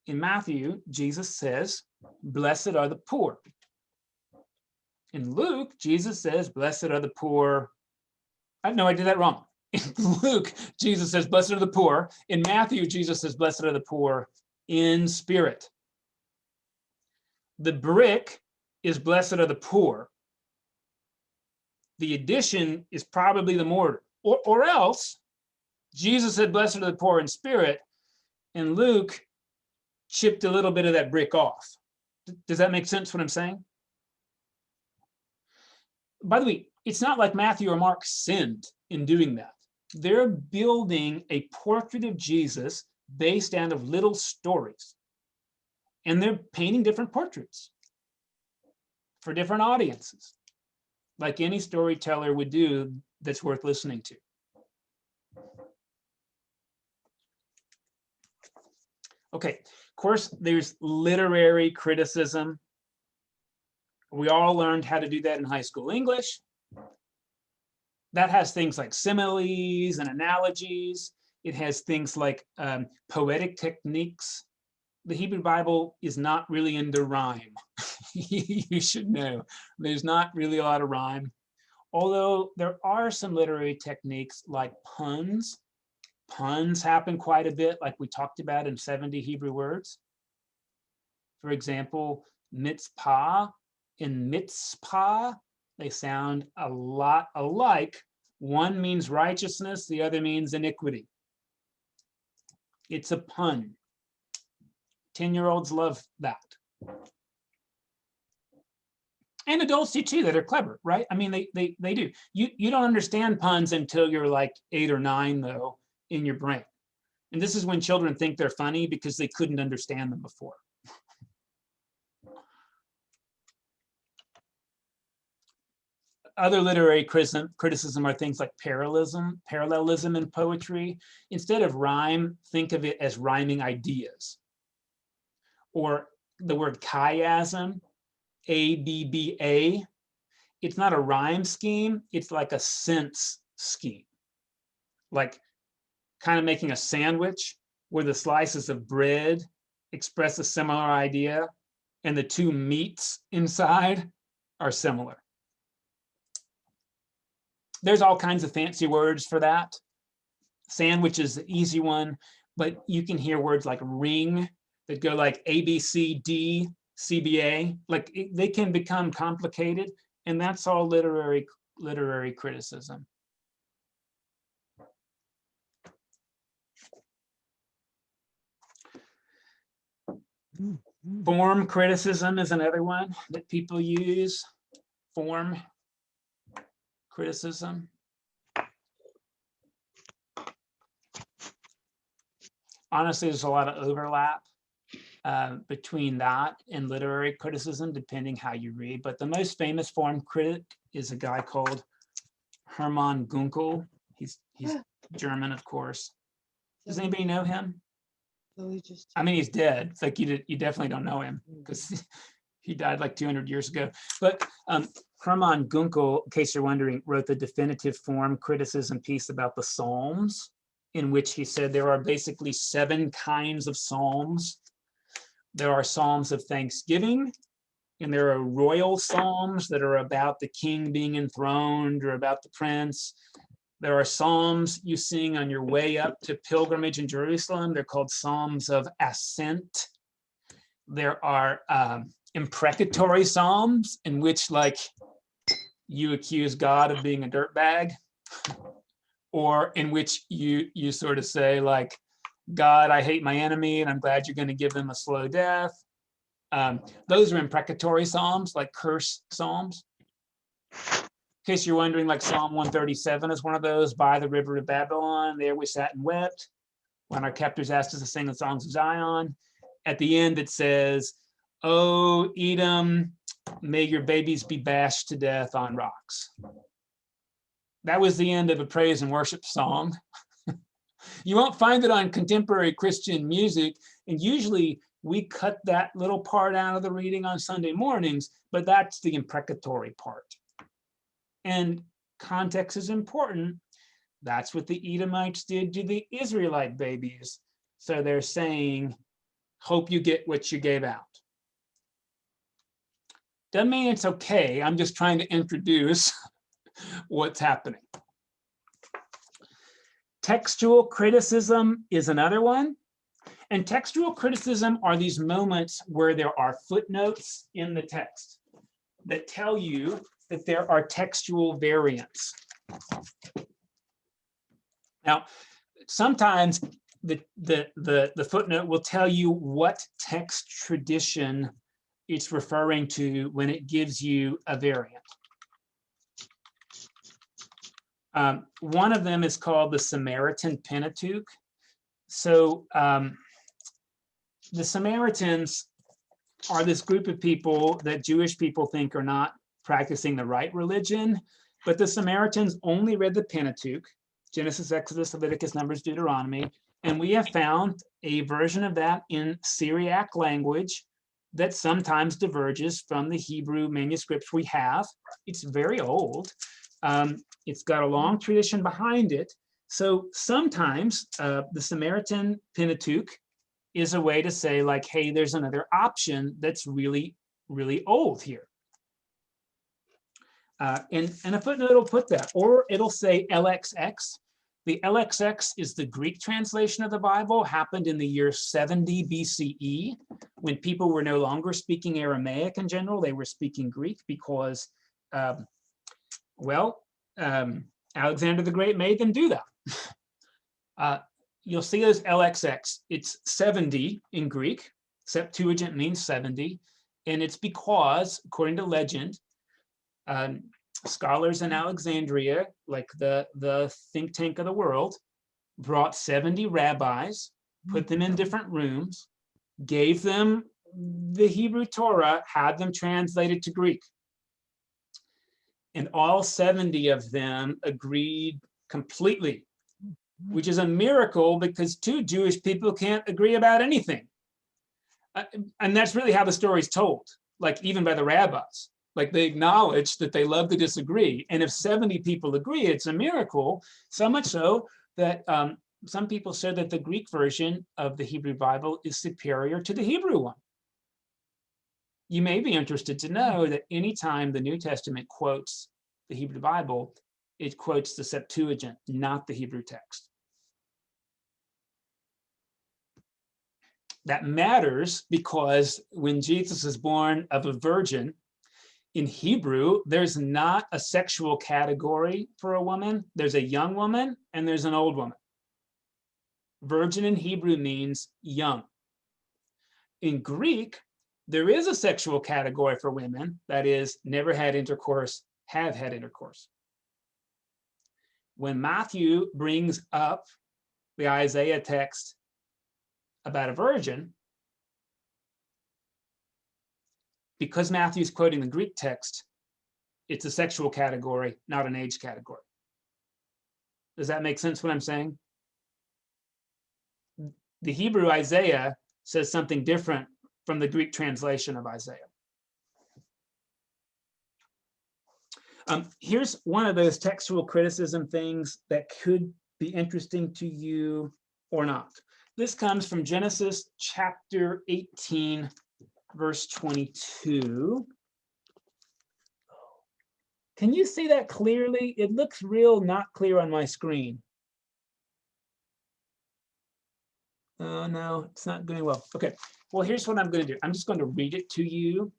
In Matthew, Jesus says, "Blessed are the poor." In Luke, Jesus says, "Blessed are the poor." No, I did that wrong. In Luke, Jesus says, "Blessed are the poor." In Matthew, Jesus says, "Blessed are the poor in spirit." The brick is "Blessed are the poor." The addition is probably the mortar, or else Jesus said, "Blessed are the poor in spirit," and Luke chipped a little bit of that brick off. Does that make sense what I'm saying? By the way, it's not like Matthew or Mark sinned in doing that. They're building a portrait of Jesus based out of little stories, and they're painting different portraits for different audiences, like any storyteller would do that's worth listening to. Okay, of course, there's literary criticism. We all learned how to do that in high school English. That has things like similes and analogies. It has things like poetic techniques. The Hebrew Bible is not really into rhyme. You should know. There's not really a lot of rhyme. Although there are some literary techniques like puns. Puns happen quite a bit, like we talked about in 70 Hebrew words. For example, mitzpah and mitzpah, they sound a lot alike. One means righteousness, the other means iniquity. It's a pun. 10-year-olds love that. And adults do too, that are clever, right? I mean, they do. You don't understand puns until you're like 8 or 9, though, in your brain. And this is when children think they're funny because they couldn't understand them before. Other literary criticism are things like parallelism in poetry. Instead of rhyme, think of it as rhyming ideas. Or the word chiasm, ABBA. It's not a rhyme scheme, it's like a sense scheme. Like kind of making a sandwich where the slices of bread express a similar idea and the two meats inside are similar. There's all kinds of fancy words for that. Sandwich is the easy one, but you can hear words like ring that go like ABCD, CBA. Like they can become complicated, and that's all literary criticism. Form criticism is another one that people use. Form criticism. honestly, there's a lot of overlap between that and literary criticism, depending how you read. But the most famous form critic is a guy called Hermann Gunkel. He's German, of course. Does anybody know him? I mean, he's dead. It's like you definitely don't know him because he died like 200 years ago. But Hermann Gunkel, in case you're wondering, wrote the definitive form criticism piece about the Psalms, in which he said there are basically 7 kinds of psalms. There are psalms of thanksgiving, and there are royal psalms that are about the king being enthroned or about the prince. There are psalms you sing on your way up to pilgrimage in Jerusalem. They're called psalms of ascent. There are imprecatory psalms in which, like, you accuse God of being a dirtbag, or in which you sort of say, like, God, I hate my enemy, and I'm glad you're going to give them a slow death. Those are imprecatory psalms, like curse psalms. In case you're wondering, like Psalm 137 is one of those. By the river of Babylon, there we sat and wept when our captors asked us to sing the songs of Zion. At the end, it says, "Oh, Edom, may your babies be bashed to death on rocks." That was the end of a praise and worship song. You won't find it on contemporary Christian music, and usually we cut that little part out of the reading on Sunday mornings, but that's the imprecatory part. And context is important. That's what the Edomites did to the Israelite babies. So they're saying, hope you get what you gave out. Doesn't mean it's okay. I'm just trying to introduce what's happening. Textual criticism is another one. And textual criticism are these moments where there are footnotes in the text that tell you that there are textual variants. Now, sometimes the footnote will tell you what text tradition it's referring to when it gives you a variant. One of them is called the Samaritan Pentateuch. So the Samaritans are this group of people that Jewish people think are not practicing the right religion, but the Samaritans only read the Pentateuch, Genesis, Exodus, Leviticus, Numbers, Deuteronomy, and we have found a version of that in Syriac language that sometimes diverges from the Hebrew manuscripts we have. It's very old. It's got a long tradition behind it. So sometimes the Samaritan Pentateuch is a way to say, like, hey, there's another option that's really, really old here. And a footnote will put that, or it'll say LXX. The LXX is the Greek translation of the Bible, happened in the year 70 BCE, when people were no longer speaking Aramaic in general. They were speaking Greek because, Alexander the Great made them do that. You'll see those LXX. It's 70 in Greek. Septuagint means 70. And it's because, according to legend, scholars in Alexandria, like the think tank of the world, brought 70 rabbis, put them in different rooms, gave them the Hebrew Torah, had them translated to Greek. And all 70 of them agreed completely, which is a miracle because 2 Jewish people can't agree about anything. And that's really how the story's told, like even by the rabbis. Like they acknowledge that they love to disagree. And if 70 people agree, it's a miracle, so much so that some people said that the Greek version of the Hebrew Bible is superior to the Hebrew one. You may be interested to know that anytime the New Testament quotes the Hebrew Bible, it quotes the Septuagint, not the Hebrew text. That matters because when Jesus is born of a virgin, in Hebrew, there's not a sexual category for a woman. There's a young woman and there's an old woman. Virgin in Hebrew means young. In Greek, there is a sexual category for women, that is, never had intercourse, have had intercourse. When Matthew brings up the Isaiah text, about a virgin, because Matthew's quoting the Greek text, it's a sexual category, not an age category. Does that make sense what I'm saying? The Hebrew Isaiah says something different from the Greek translation of Isaiah. Here's one of those textual criticism things that could be interesting to you or not. This comes from Genesis chapter 18, verse 22. Can you see that clearly? It looks real not clear on my screen. Oh, no, it's not doing well. Okay, well, here's what I'm going to do. I'm just going to read it to you.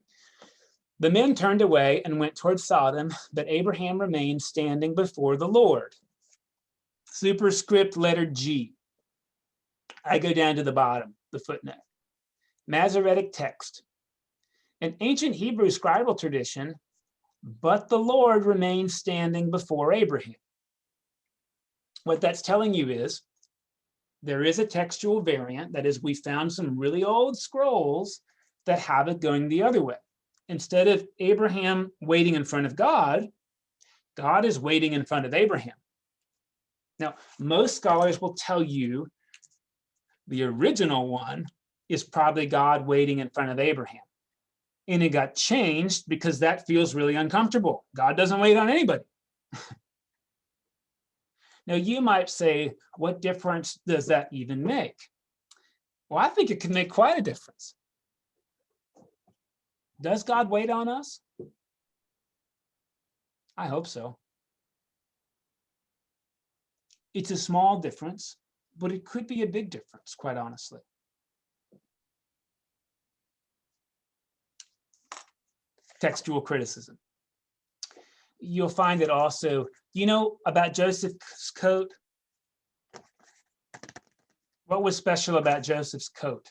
The men turned away and went toward Sodom, but Abraham remained standing before the Lord. Superscript letter G. I go down to the bottom, the footnote. Masoretic text. An ancient Hebrew scribal tradition, but the Lord remained standing before Abraham. What that's telling you is there is a textual variant. That is, we found some really old scrolls that have it going the other way. Instead of Abraham waiting in front of God, God is waiting in front of Abraham. Now, most scholars will tell you the original one is probably God waiting in front of Abraham. And it got changed because that feels really uncomfortable. God doesn't wait on anybody. Now, you might say, what difference does that even make? Well, I think it can make quite a difference. Does God wait on us? I hope so. It's a small difference, but it could be a big difference, quite honestly. Textual criticism. You'll find it also, you know about Joseph's coat? What was special about Joseph's coat?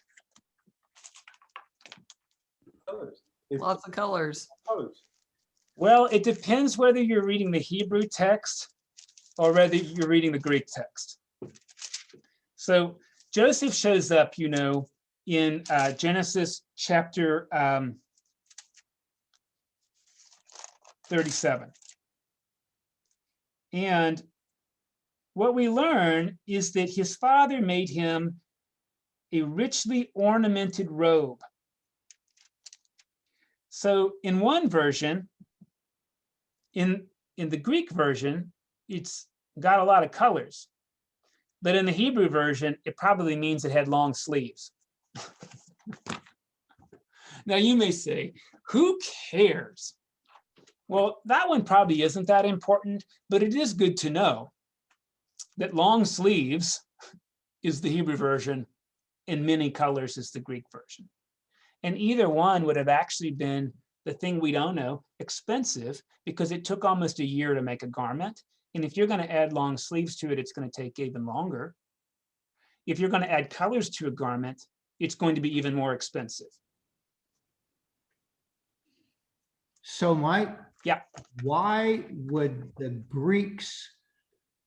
Lots of colors. Well, it depends whether you're reading the Hebrew text or whether you're reading the Greek text. So Joseph shows up, you know, in Genesis chapter 37. And what we learn is that his father made him a richly ornamented robe. So in one version, in the Greek version, it's got a lot of colors. But in the Hebrew version, it probably means it had long sleeves. Now you may say, who cares? Well, that one probably isn't that important, but it is good to know that long sleeves is the Hebrew version and many colors is the Greek version. And either one would have actually been, the thing we don't know, expensive, because it took almost a year to make a garment. And if you're going to add long sleeves to it, it's going to take even longer. If you're going to add colors to a garment, it's going to be even more expensive. So Mike, yeah, why would the Greeks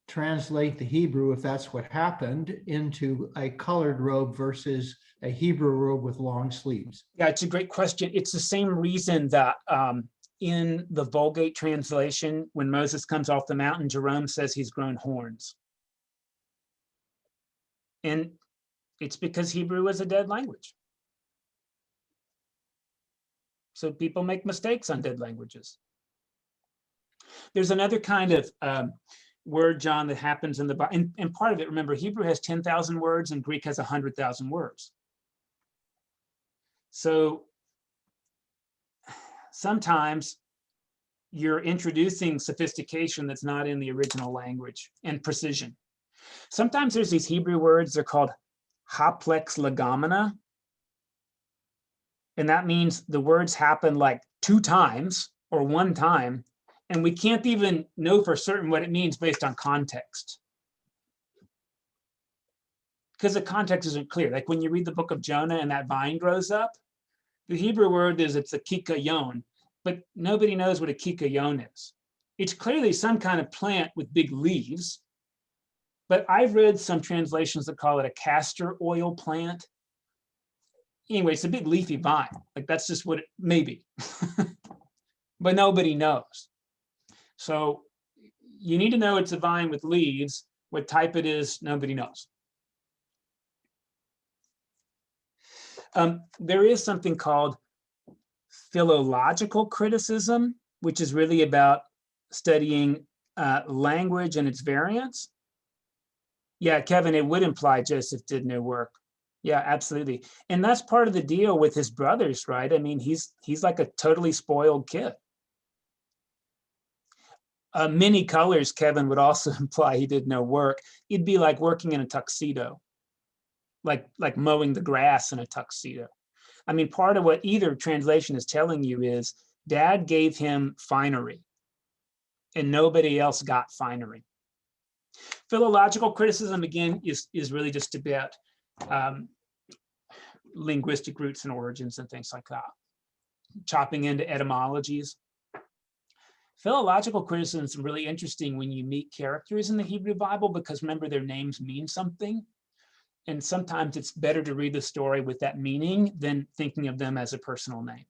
translate the Hebrew, if that's what happened, into a colored robe versus a Hebrew robe with long sleeves? Yeah, it's a great question. It's the same reason that in the Vulgate translation, when Moses comes off the mountain, Jerome says he's grown horns. And it's because Hebrew is a dead language. So people make mistakes on dead languages. There's another kind of word, John, that happens in the Bible. And part of it, remember, Hebrew has 10,000 words and Greek has 100,000 words. So sometimes you're introducing sophistication that's not in the original language and precision. Sometimes there's these Hebrew words, they're called haplex legomena. And that means the words happen like 2 times or 1 time. And we can't even know for certain what it means based on context. Because the context isn't clear. Like when you read the book of Jonah and that vine grows up, the Hebrew word is it's a kikayon, but nobody knows what a kikayon is. It's clearly some kind of plant with big leaves, but I've read some translations that call it a castor oil plant. anyway, it's a big leafy vine. Like that's just what it may be, but nobody knows. So you need to know it's a vine with leaves. What type it is, nobody knows. There is something called philological criticism, which is really about studying language and its variants. Yeah, Kevin, it would imply Joseph did no work. Yeah, absolutely. And that's part of the deal with his brothers, right? I mean, he's like a totally spoiled kid. Many colors, Kevin, would also imply he did no work. It'd be like working in a tuxedo, like mowing the grass in a tuxedo. I mean, part of what either translation is telling you is Dad gave him finery and nobody else got finery. Philological criticism, again, is really just about linguistic roots and origins and things like that, chopping into etymologies. Philological criticism is really interesting when you meet characters in the Hebrew Bible, because remember, their names mean something. And sometimes it's better to read the story with that meaning than thinking of them as a personal name.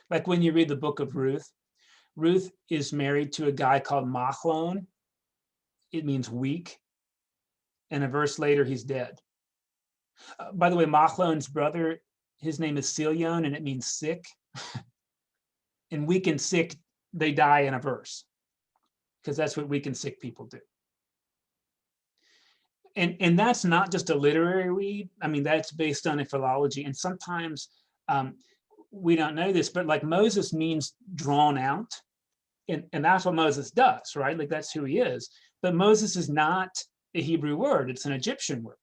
Like when you read the book of Ruth, Ruth is married to a guy called Machlon. It means weak. And a verse later, he's dead. By the way, Machlon's brother, his name is Silion, and it means sick. And weak and sick, they die in a verse, because that's what weak and sick people do. And that's not just a literary read. I mean, that's based on a philology. And sometimes we don't know this, but like Moses means drawn out. And that's what Moses does, right? Like that's who he is. But Moses is not a Hebrew word, it's an Egyptian word.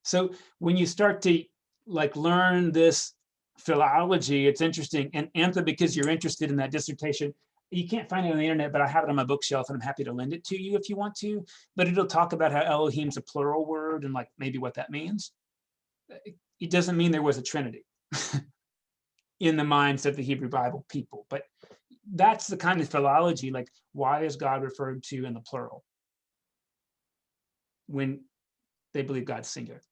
So when you start to like learn this philology, it's interesting. And Antha, because you're interested in that dissertation, you can't find it on the internet, but I have it on my bookshelf and I'm happy to lend it to you if you want to. But it'll talk about how Elohim's a plural word and like maybe what that means. It doesn't mean there was a Trinity in the minds of the Hebrew Bible people, but that's the kind of philology, like why is God referred to in the plural when they believe God's singular?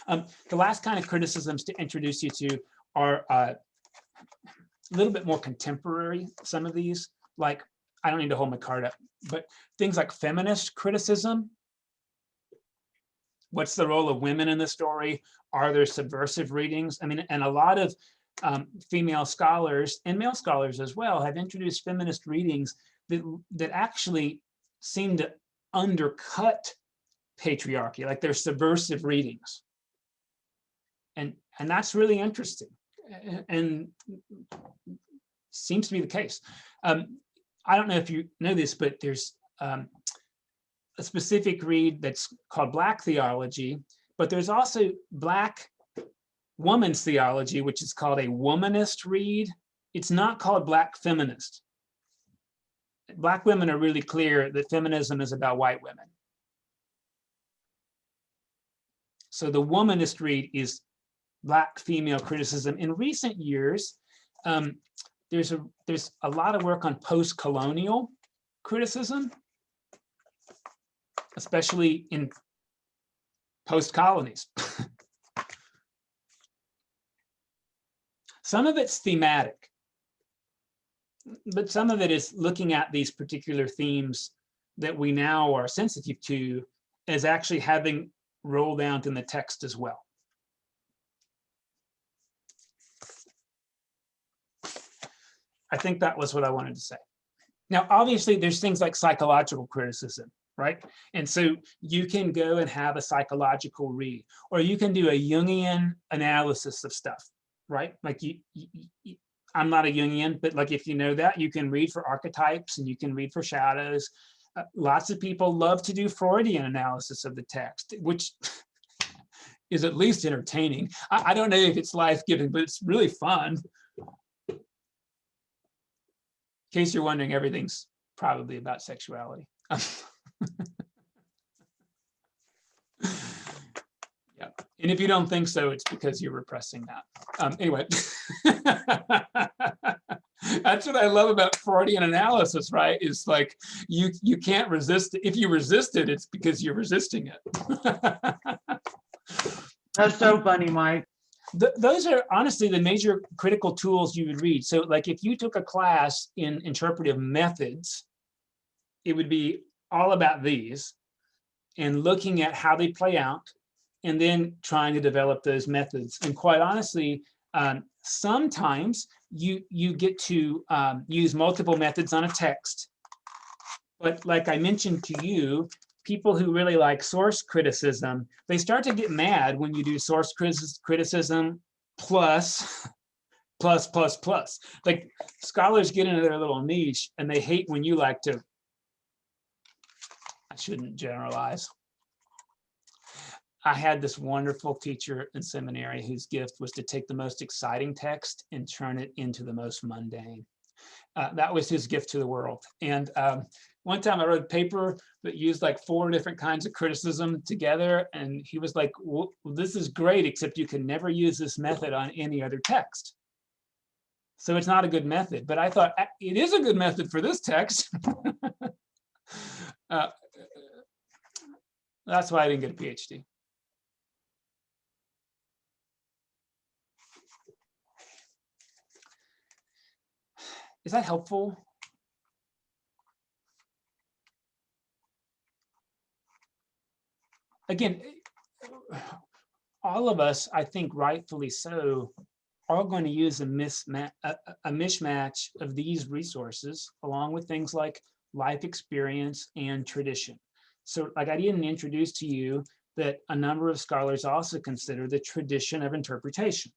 The last kind of criticisms to introduce you to are a little bit more contemporary. Some of these, like, I don't need to hold my card up, but things like feminist criticism. What's the role of women in the story? Are there subversive readings? I mean, and a lot of female scholars and male scholars as well have introduced feminist readings that actually seem to undercut patriarchy, like they're subversive readings. And that's really interesting and seems to be the case. I don't know if you know this, but there's a specific read that's called Black theology, but there's also Black woman's theology, which is called a womanist read. It's not called Black feminist. Black women are really clear that feminism is about white women. So the womanist read is Black female criticism. In recent years, there's a lot of work on post-colonial criticism, especially in post-colonies. Some of it's thematic, but some of it is looking at these particular themes that we now are sensitive to as actually having rolled out in the text as well. I think that was what I wanted to say. Now, obviously, there's things like psychological criticism, right? And so you can go and have a psychological read, or you can do a Jungian analysis of stuff, right? Like I'm not a Jungian, but like if you know that, you can read for archetypes and you can read for shadows. Lots of people love to do Freudian analysis of the text, which is at least entertaining. I don't know if it's life-giving, but it's really fun. In case you're wondering, everything's probably about sexuality. Yeah, and if you don't think so, it's because you're repressing that. Anyway, That's what I love about Freudian analysis, right? It's like you can't resist it. If you resist it, it's because you're resisting it. That's so funny, Mike. Those are honestly the major critical tools you would read. So like if you took a class in interpretive methods, it would be all about these and looking at how they play out and then trying to develop those methods. And quite honestly, sometimes you get to use multiple methods on a text. But like I mentioned to you, people who really like source criticism, they start to get mad when you do source criticism plus. Like scholars get into their little niche and they hate when you like to, I shouldn't generalize. I had this wonderful teacher in seminary whose gift was to take the most exciting text and turn it into the most mundane. That was his gift to the world. And one time I wrote a paper that used like 4 different kinds of criticism together. And he was like, well, this is great, except you can never use this method on any other text. So it's not a good method. But I thought it is a good method for this text. That's why I didn't get a PhD. Is that helpful? Again, all of us, I think rightfully so, are going to use a mishmatch of these resources along with things like life experience and tradition. So like I didn't introduce to you that a number of scholars also consider the tradition of interpretation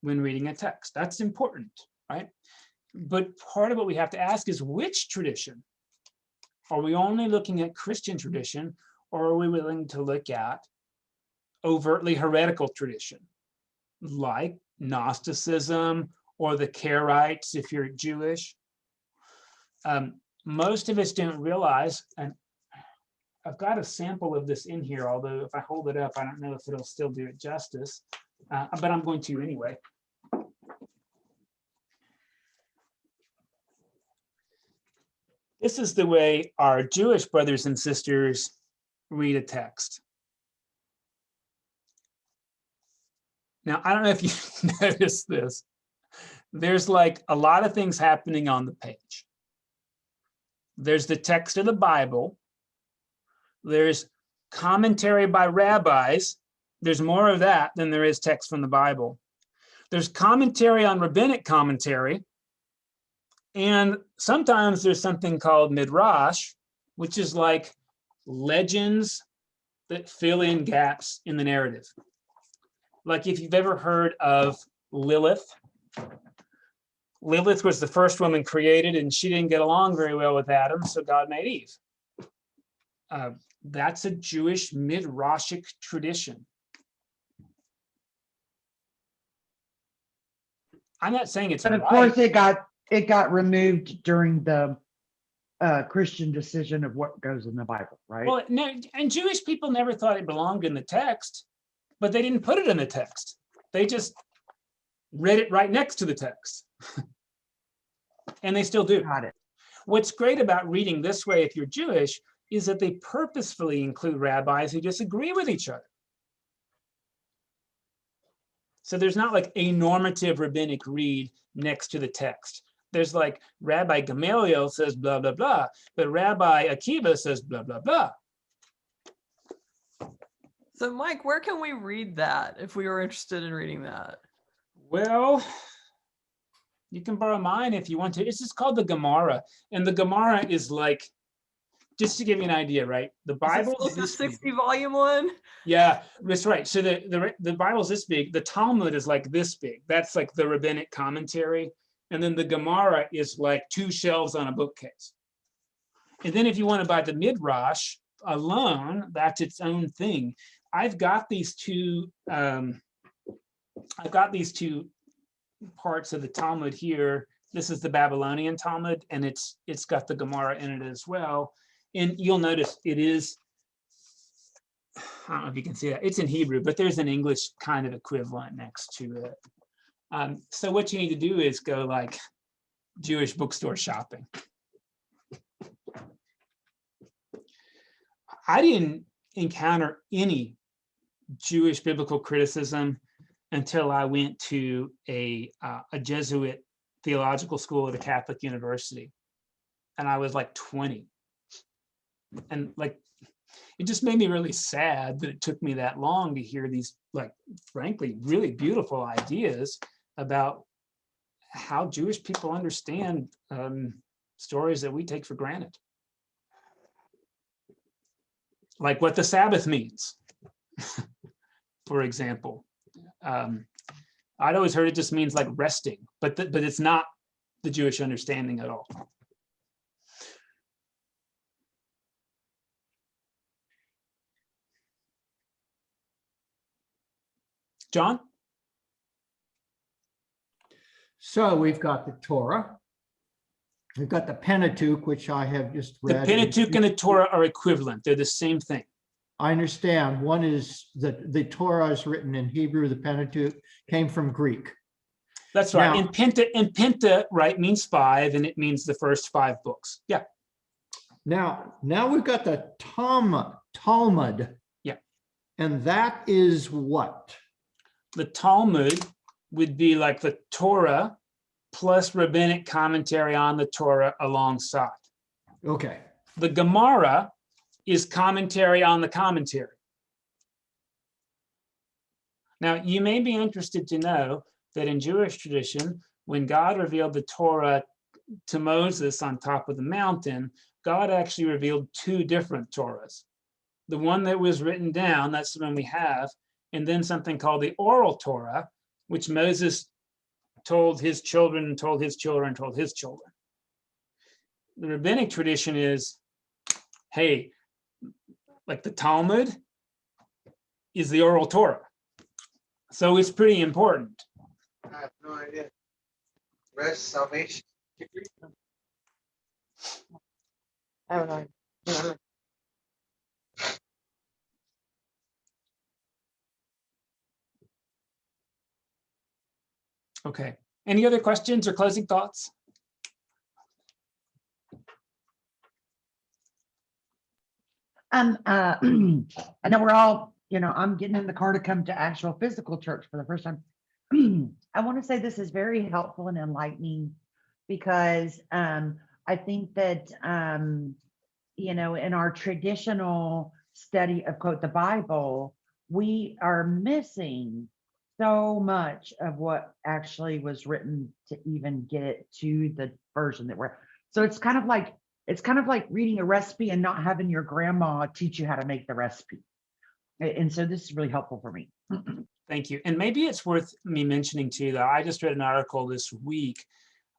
when reading a text. That's important, right? But part of what we have to ask is which tradition? Are we only looking at Christian tradition, or are we willing to look at overtly heretical tradition, like Gnosticism or the Karaites if you're Jewish? Most of us don't realize, and I've got a sample of this in here, although if I hold it up, I don't know if it'll still do it justice, but I'm going to anyway. This is the way our Jewish brothers and sisters read a text. Now, I don't know if you noticed this. There's like a lot of things happening on the page. There's the text of the Bible. There's commentary by rabbis. There's more of that than there is text from the Bible. There's commentary on rabbinic commentary. And sometimes there's something called midrash, which is like legends that fill in gaps in the narrative. Like if you've ever heard of Lilith. Lilith was the first woman created and she didn't get along very well with Adam, so God made Eve. That's a Jewish midrashic tradition. I'm not saying it's But of right. course it got removed during the Christian decision of what goes in the Bible, right? Well, no, and Jewish people never thought it belonged in the text, but they didn't put it in the text. They just read it right next to the text. And they still do. Got it. What's great about reading this way, if you're Jewish, is that they purposefully include rabbis who disagree with each other. So there's not like a normative rabbinic read next to the text. There's like Rabbi Gamaliel says blah, blah, blah, but Rabbi Akiva says blah, blah, blah. So Mike, where can we read that if we were interested in reading that? Well, you can borrow mine if you want to. It's just called the Gemara. And the Gemara is like, just to give you an idea, right? The Bible is the 60 volume one. Yeah, that's right. So the Bible's this big. The Talmud is like this big. That's like the rabbinic commentary. And then the Gemara is like 2 shelves on a bookcase. And then if you want to buy the Midrash alone, that's its own thing. I've got these two parts of the Talmud here. This is the Babylonian Talmud, and it's got the Gemara in it as well. And you'll notice it is, I don't know if you can see that, it's in Hebrew, but there's an English kind of equivalent next to it. So what you need to do is go like Jewish bookstore shopping. I didn't encounter any Jewish biblical criticism until I went to a Jesuit theological school at a Catholic university, and I was like 20. And like, it just made me really sad that it took me that long to hear these, like, frankly, really beautiful ideas about how Jewish people understand stories that we take for granted. Like what the Sabbath means, for example. I'd always heard it just means like resting, but it's not the Jewish understanding at all. John? So we've got the Torah. We've got the Pentateuch, which I have just The read. Pentateuch and the Torah are equivalent. They're the same thing. I understand. One is the Torah is written in Hebrew. The Pentateuch came from Greek. That's right. Now- And Penta, right, means 5, and it means the first 5 books. Yeah. Now we've got the Talmud. Yeah. And that is what? The Talmud would be like the Torah plus rabbinic commentary on the Torah alongside. Okay. The Gemara is commentary on the commentary. Now, you may be interested to know that in Jewish tradition, when God revealed the Torah to Moses on top of the mountain, God actually revealed 2 different Torahs. The one that was written down, that's the one we have, and then something called the oral Torah, which Moses told his children, told his children, told his children. The rabbinic tradition is, hey, like the Talmud is the oral Torah. So it's pretty important. I have no idea. Rest, salvation. I don't know. Okay. Any other questions or closing thoughts? I know we're all, I'm getting in the car to come to actual physical church for the first time. I want to say this is very helpful and enlightening because I think that, in our traditional study of, quote, the Bible, we are missing so much of what actually was written to even get it to the version that we're. So it's kind of like reading a recipe and not having your grandma teach you how to make the recipe. And so this is really helpful for me. Thank you. And maybe it's worth me mentioning too that I just read an article this week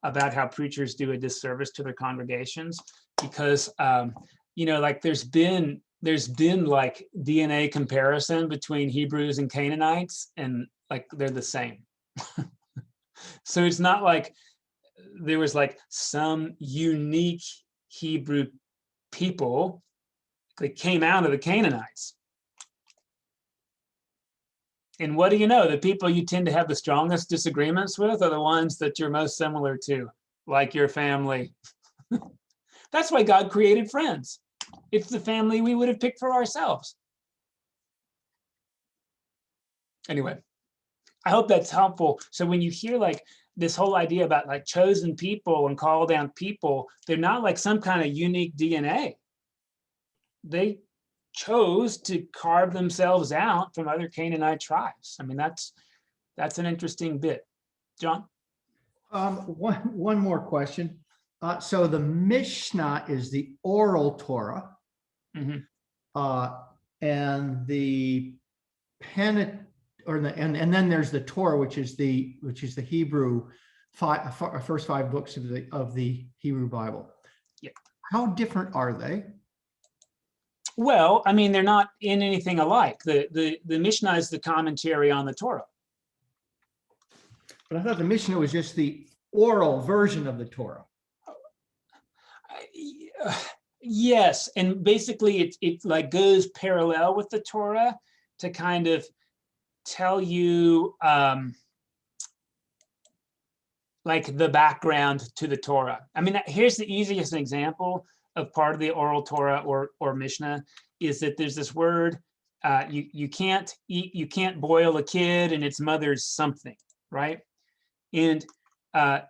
about how preachers do a disservice to their congregations because, like there's been like DNA comparison between Hebrews and Canaanites, and like they're the same. So it's not like there was like some unique Hebrew people that came out of the Canaanites. And what do you know? The people you tend to have the strongest disagreements with are the ones that you're most similar to, like your family. That's why God created friends. It's the family we would have picked for ourselves. Anyway, I hope that's helpful. So when you hear like this whole idea about like chosen people and called down people, they're not like some kind of unique DNA. They chose to carve themselves out from other Canaanite tribes. I mean, that's an interesting bit. John? One more question. So the Mishnah is the oral Torah, Mhm. and the and then there's the Torah, which is the Hebrew first 5 books of the Hebrew Bible. Yeah. How different are they? Well, I mean, they're not in anything alike. The Mishnah is the commentary on the Torah. But I thought the Mishnah was just the oral version of the Torah. Yes, and basically it like goes parallel with the Torah to kind of tell you like the background to the Torah. I mean, here's the easiest example of part of the oral Torah or Mishnah is that there's this word, you can't boil a kid and its mother's something, right? And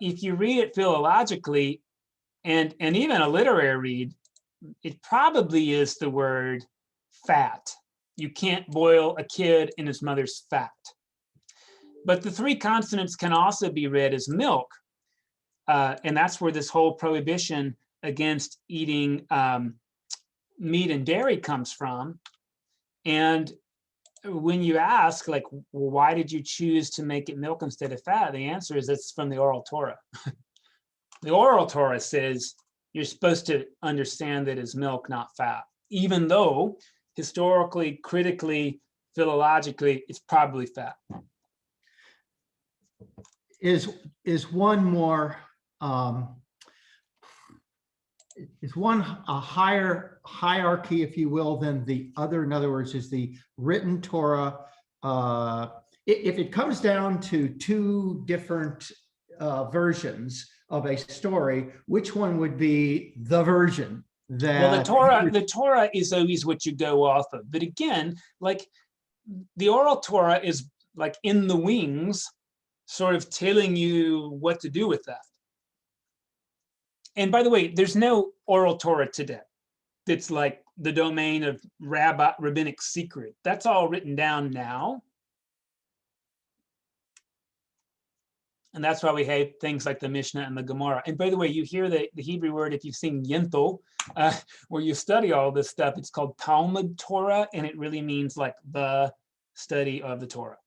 if you read it philologically and even a literary read, it probably is the word fat. You can't boil a kid in his mother's fat. But the three consonants can also be read as milk. And that's where this whole prohibition against eating meat and dairy comes from. And when you ask, like, well, why did you choose to make it milk instead of fat? The answer is it's from the oral Torah. The oral Torah says you're supposed to understand that it's milk, not fat, even though historically, critically, philologically, it's probably fat. Is one more is one a higher hierarchy, if you will, than the other? In other words, is the written Torah, if it comes down to two different versions of a story, which one would be the version that? Well, the Torah is always what you go off of. But again, like the oral Torah is like in the wings, sort of telling you what to do with that. And by the way, there's no oral Torah today that's like the domain of rabbinic secret. That's all written down now. And that's why we have things like the Mishnah and the Gemara. And by the way, you hear the Hebrew word, if you've seen Yintel, where you study all this stuff, it's called Talmud Torah, and it really means like the study of the Torah.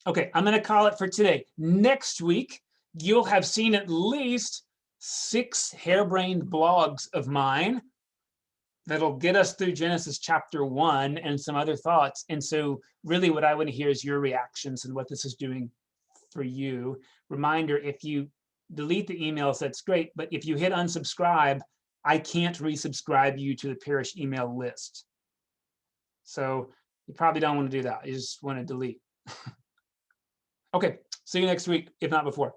Okay, I'm gonna call it for today. Next week, you'll have seen at least 6 harebrained blogs of mine that'll get us through Genesis chapter 1 and some other thoughts. And so really what I want to hear is your reactions and what this is doing for you. Reminder, if you delete the emails, that's great. But if you hit unsubscribe, I can't resubscribe you to the parish email list. So you probably don't want to do that. You just want to delete. Okay, see you next week, if not before.